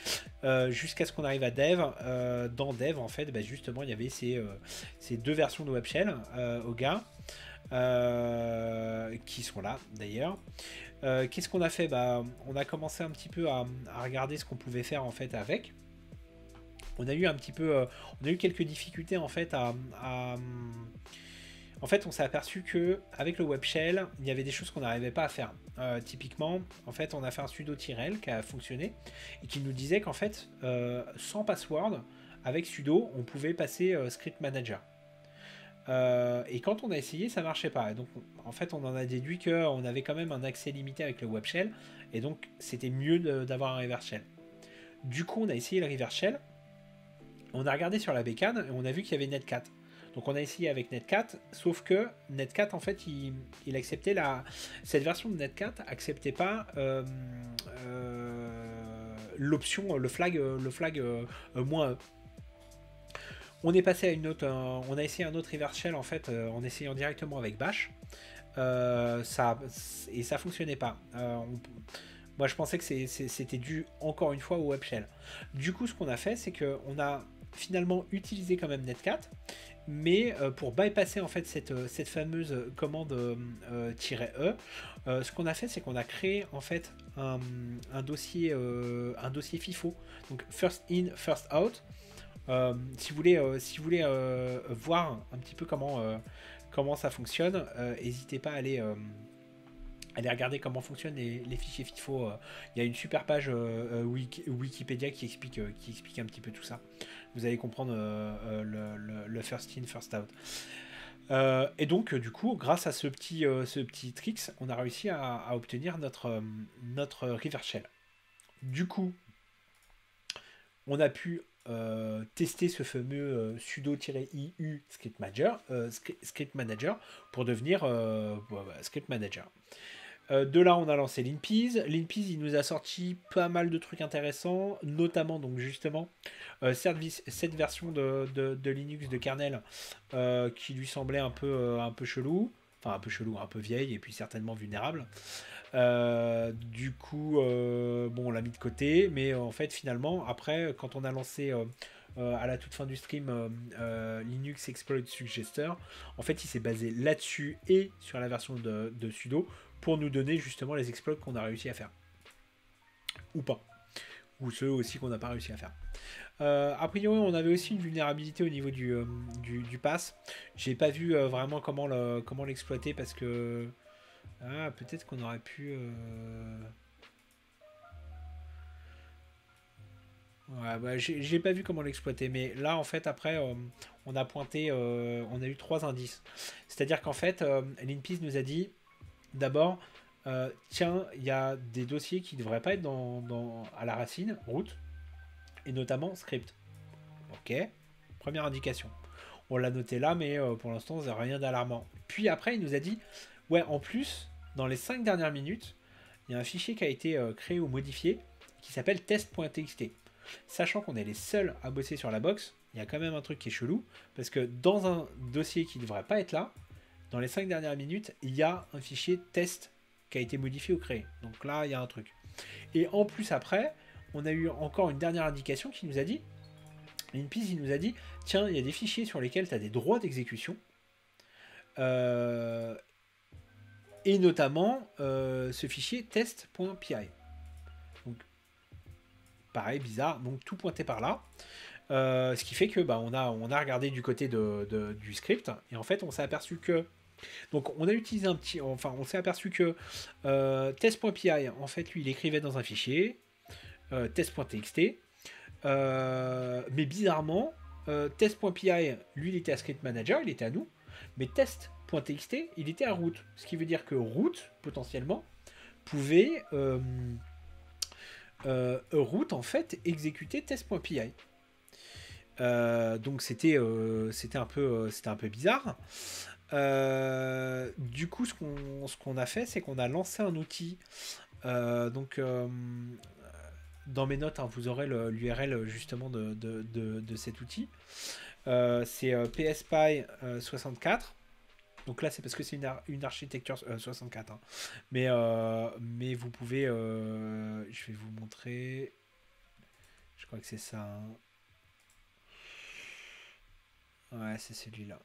A: jusqu'à ce qu'on arrive à Dev. Dans Dev en fait, bah, justement il y avait ces deux versions de Web Shell au gars, qui sont là d'ailleurs. Qu'est-ce qu'on a fait? Bah, on a commencé un petit peu à regarder ce qu'on pouvait faire en fait avec. On a eu un petit peu, on a eu quelques difficultés en fait en fait, on s'est aperçu que avec le web shell, il y avait des choses qu'on n'arrivait pas à faire. Typiquement, en fait, on a fait un sudo-l qui a fonctionné et qui nous disait qu'en fait, sans password, avec sudo, on pouvait passer script manager. Et quand on a essayé, ça marchait pas. Et donc, en fait, on en a déduit qu'on avait quand même un accès limité avec le web shell, et donc c'était mieux d'avoir un reverse shell. Du coup, on a essayé le reverse shell. On a regardé sur la bécane et on a vu qu'il y avait Netcat. Donc on a essayé avec Netcat, sauf que Netcat en fait il acceptait cette version de Netcat acceptait pas l'option, le flag -e. On est passé à une autre, on a essayé un autre reverse shell en fait en essayant directement avec Bash. Ça fonctionnait pas. Moi je pensais que c'était dû encore une fois au web shell. Du coup ce qu'on a fait c'est qu'on a finalement utilisé quand même Netcat, mais pour bypasser en fait cette fameuse commande -e, ce qu'on a fait c'est qu'on a créé en fait un dossier FIFO, donc first in first out. Si vous voulez voir un petit peu comment ça fonctionne, n'hésitez pas à aller regarder comment fonctionnent les fichiers FIFO. Il y a une super page Wikipédia qui explique un petit peu tout ça. Vous allez comprendre le first in, first out. Et donc, du coup, grâce à ce petit tricks, on a réussi à obtenir notre reverse shell. Du coup, on a pu tester ce fameux sudo-iu script manager pour devenir script manager. De là, on a lancé Linpiz. Linpiz, il nous a sorti pas mal de trucs intéressants, notamment donc justement cette version de Linux de kernel qui lui semblait un peu chelou, enfin un peu chelou, un peu vieille et puis certainement vulnérable. Du coup, bon, on l'a mis de côté, mais en fait, finalement, après, quand on a lancé à la toute fin du stream Linux Exploit Suggester, en fait, il s'est basé là-dessus et sur la version de sudo pour nous donner justement les exploits qu'on a réussi à faire. Ou pas. Ou ceux aussi qu'on n'a pas réussi à faire. A priori, on avait aussi une vulnérabilité au niveau du pass. J'ai pas vu vraiment comment l'exploiter parce que peut-être qu'on aurait pu ouais, bah, j'ai pas vu comment l'exploiter, mais là en fait après on a pointé, on a eu 3 indices. C'est-à-dire qu'en fait Linpiz nous a dit d'abord tiens, il y a des dossiers qui ne devraient pas être à la racine, root, et notamment script. Ok, première indication. On l'a noté là, mais pour l'instant, rien d'alarmant. Puis après, il nous a dit, ouais, en plus, dans les 5 dernières minutes, il y a un fichier qui a été créé ou modifié qui s'appelle test.txt. Sachant qu'on est les seuls à bosser sur la box, il y a quand même un truc qui est chelou, parce que dans un dossier qui ne devrait pas être là, dans les 5 dernières minutes, il y a un fichier test qui a été modifié ou créé. Donc là, il y a un truc. Et en plus, après, on a eu encore une dernière indication qui nous a dit, Linpiz, il nous a dit, tiens, il y a des fichiers sur lesquels tu as des droits d'exécution, et notamment ce fichier test.py. Donc, pareil, bizarre, donc tout pointé par là. Ce qui fait que bah, on a regardé du côté du script et en fait on s'est aperçu que donc on a utilisé on s'est aperçu que test.py en fait lui il écrivait dans un fichier test.txt mais bizarrement test.py lui il était à script manager, il était à nous, mais test.txt il était à root, ce qui veut dire que root potentiellement pouvait root en fait exécuter test.py. Donc c'était un peu bizarre. Du coup, ce qu'on a fait, c'est qu'on a lancé un outil. Dans mes notes, hein, vous aurez l'URL justement de cet outil. C'est PSPy 64. Donc là, c'est parce que c'est une architecture 64. Hein. Mais vous pouvez... je vais vous montrer... Je crois que c'est ça. Hein. Ouais, c'est celui-là.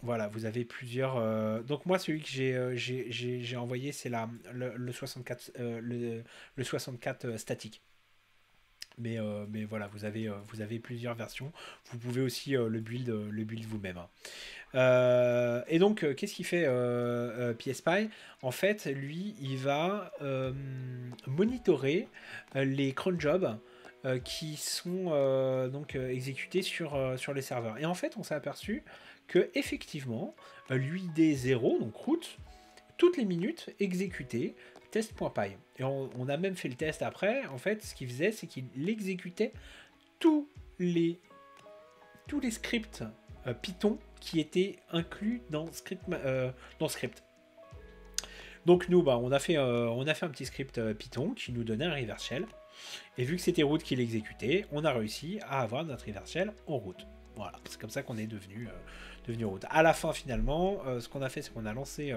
A: Voilà, vous avez plusieurs... Donc moi, celui que j'ai envoyé, c'est le 64, le 64 statique. Mais voilà, vous avez plusieurs versions. Vous pouvez aussi le build vous-même. Hein. Et donc, qu'est-ce qu'il fait PSPy? En fait, lui, il va monitorer les cron jobs qui sont donc exécutés sur les serveurs. Et en fait, on s'est aperçu que effectivement, l'UID 0, donc root, toutes les minutes exécutait test.py. Et on a même fait le test après. En fait, ce qu'il faisait, c'est qu'il exécutait tous les scripts Python qui étaient inclus dans script. Donc nous, bah, on a fait un petit script Python qui nous donnait un reverse shell. Et vu que c'était root qui l'exécutait, on a réussi à avoir notre reverse shell en root. Voilà, c'est comme ça qu'on est devenu root. À la fin, finalement, ce qu'on a fait, c'est qu'on a lancé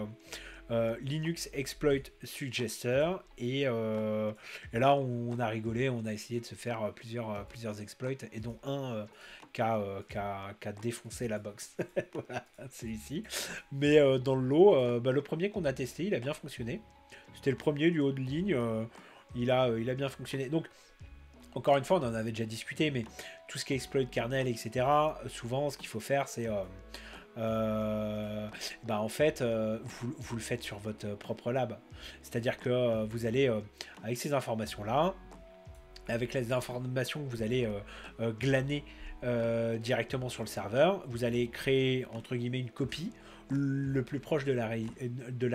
A: Linux Exploit Suggester et là, on a rigolé, on a essayé de se faire plusieurs exploits et dont un qui a défoncé la box. Voilà, celui-ci. Mais dans le lot, le premier qu'on a testé, il a bien fonctionné. C'était le premier du haut de ligne. Il a bien fonctionné. Donc, encore une fois, on en avait déjà discuté, mais tout ce qui est exploit kernel, etc., souvent, ce qu'il faut faire, c'est... en fait, vous le faites sur votre propre lab. C'est-à-dire que vous allez, avec ces informations-là, avec les informations que vous allez glaner directement sur le serveur, vous allez créer, entre guillemets, une copie le plus proche de la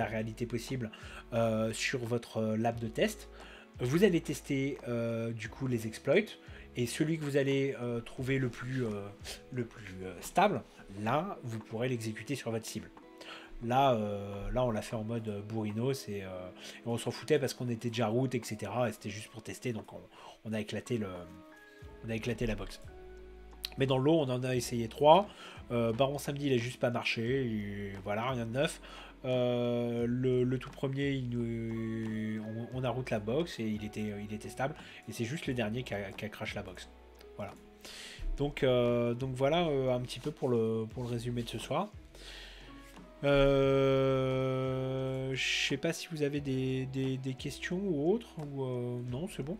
A: réalité possible sur votre lab de test. Vous allez tester du coup les exploits et celui que vous allez trouver le plus stable, là vous pourrez l'exécuter sur votre cible. Là on l'a fait en mode bourrinos et on s'en foutait parce qu'on était déjà root, etc. Et c'était juste pour tester, donc on a éclaté la box. Mais dans le lot, on en a essayé 3. Baron Samedi, il a juste pas marché. Et voilà, rien de neuf. Le tout premier, on a root la box et il était stable. Et c'est juste le dernier qui a crash la box. Voilà. Donc voilà un petit peu pour le résumé de ce soir. Je sais pas si vous avez des questions ou autres. Ou non, c'est bon.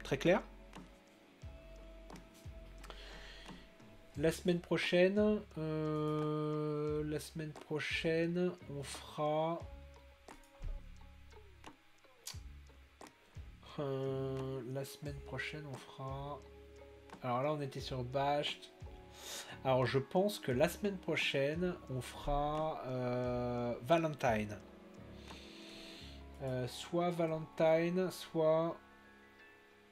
A: Très clair. La semaine prochaine, on fera... Alors là, on était sur Bashed. Alors, je pense que la semaine prochaine, on fera Valentine. Soit Valentine, soit...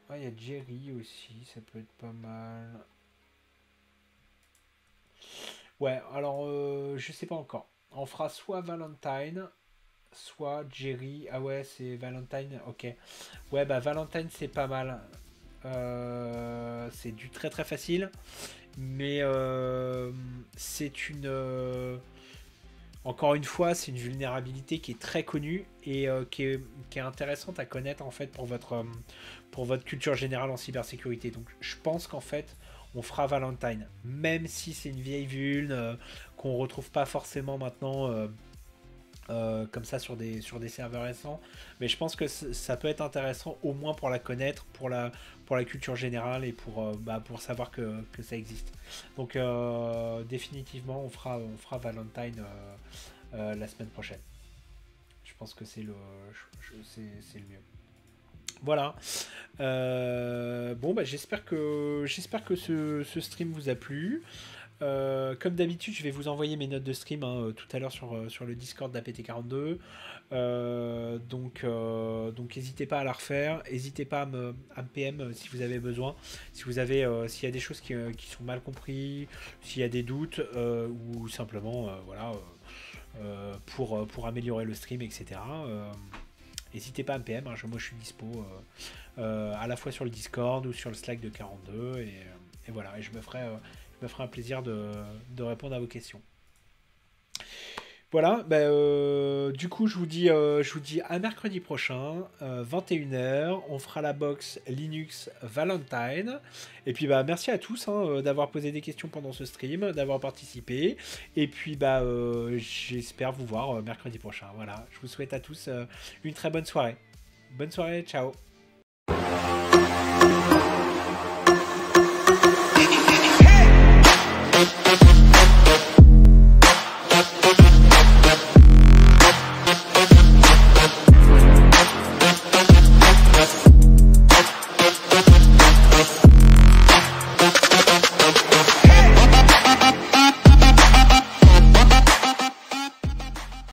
A: Ah, il y a Jerry aussi, ça peut être pas mal. Ouais, alors je sais pas encore. On fera soit Valentine, soit Jerry. Ah ouais, c'est Valentine, ok. Ouais, bah Valentine c'est pas mal. C'est du très très facile. Mais c'est une... encore une fois, c'est une vulnérabilité qui est très connue et qui est intéressante à connaître en fait pour votre culture générale en cybersécurité. Donc je pense qu'en fait, on fera Valentine, même si c'est une vieille vulne qu'on retrouve pas forcément maintenant comme ça sur des serveurs récents. Mais je pense que ça peut être intéressant au moins pour la connaître, pour la culture générale et pour savoir que ça existe. Donc définitivement on fera Valentine la semaine prochaine. Je pense que c'est le mieux. Voilà. Bon, bah, j'espère que ce stream vous a plu. Comme d'habitude, je vais vous envoyer mes notes de stream tout à l'heure sur le Discord d'APT42. Donc n'hésitez pas à la refaire. N'hésitez pas à me PM si vous avez besoin. Si vous avez, s'il y a des choses qui sont mal comprises, s'il y a des doutes, ou simplement voilà, pour améliorer le stream, etc. N'hésitez pas à me PM, hein, moi je suis dispo à la fois sur le Discord ou sur le Slack de 42 et voilà, et je me ferai un plaisir de répondre à vos questions. Voilà, bah, du coup je vous dis à mercredi prochain, 21h, on fera la box Linux Valentine. Et puis bah merci à tous d'avoir posé des questions pendant ce stream, d'avoir participé. Et puis bah j'espère vous voir mercredi prochain. Voilà, je vous souhaite à tous une très bonne soirée. Bonne soirée, ciao.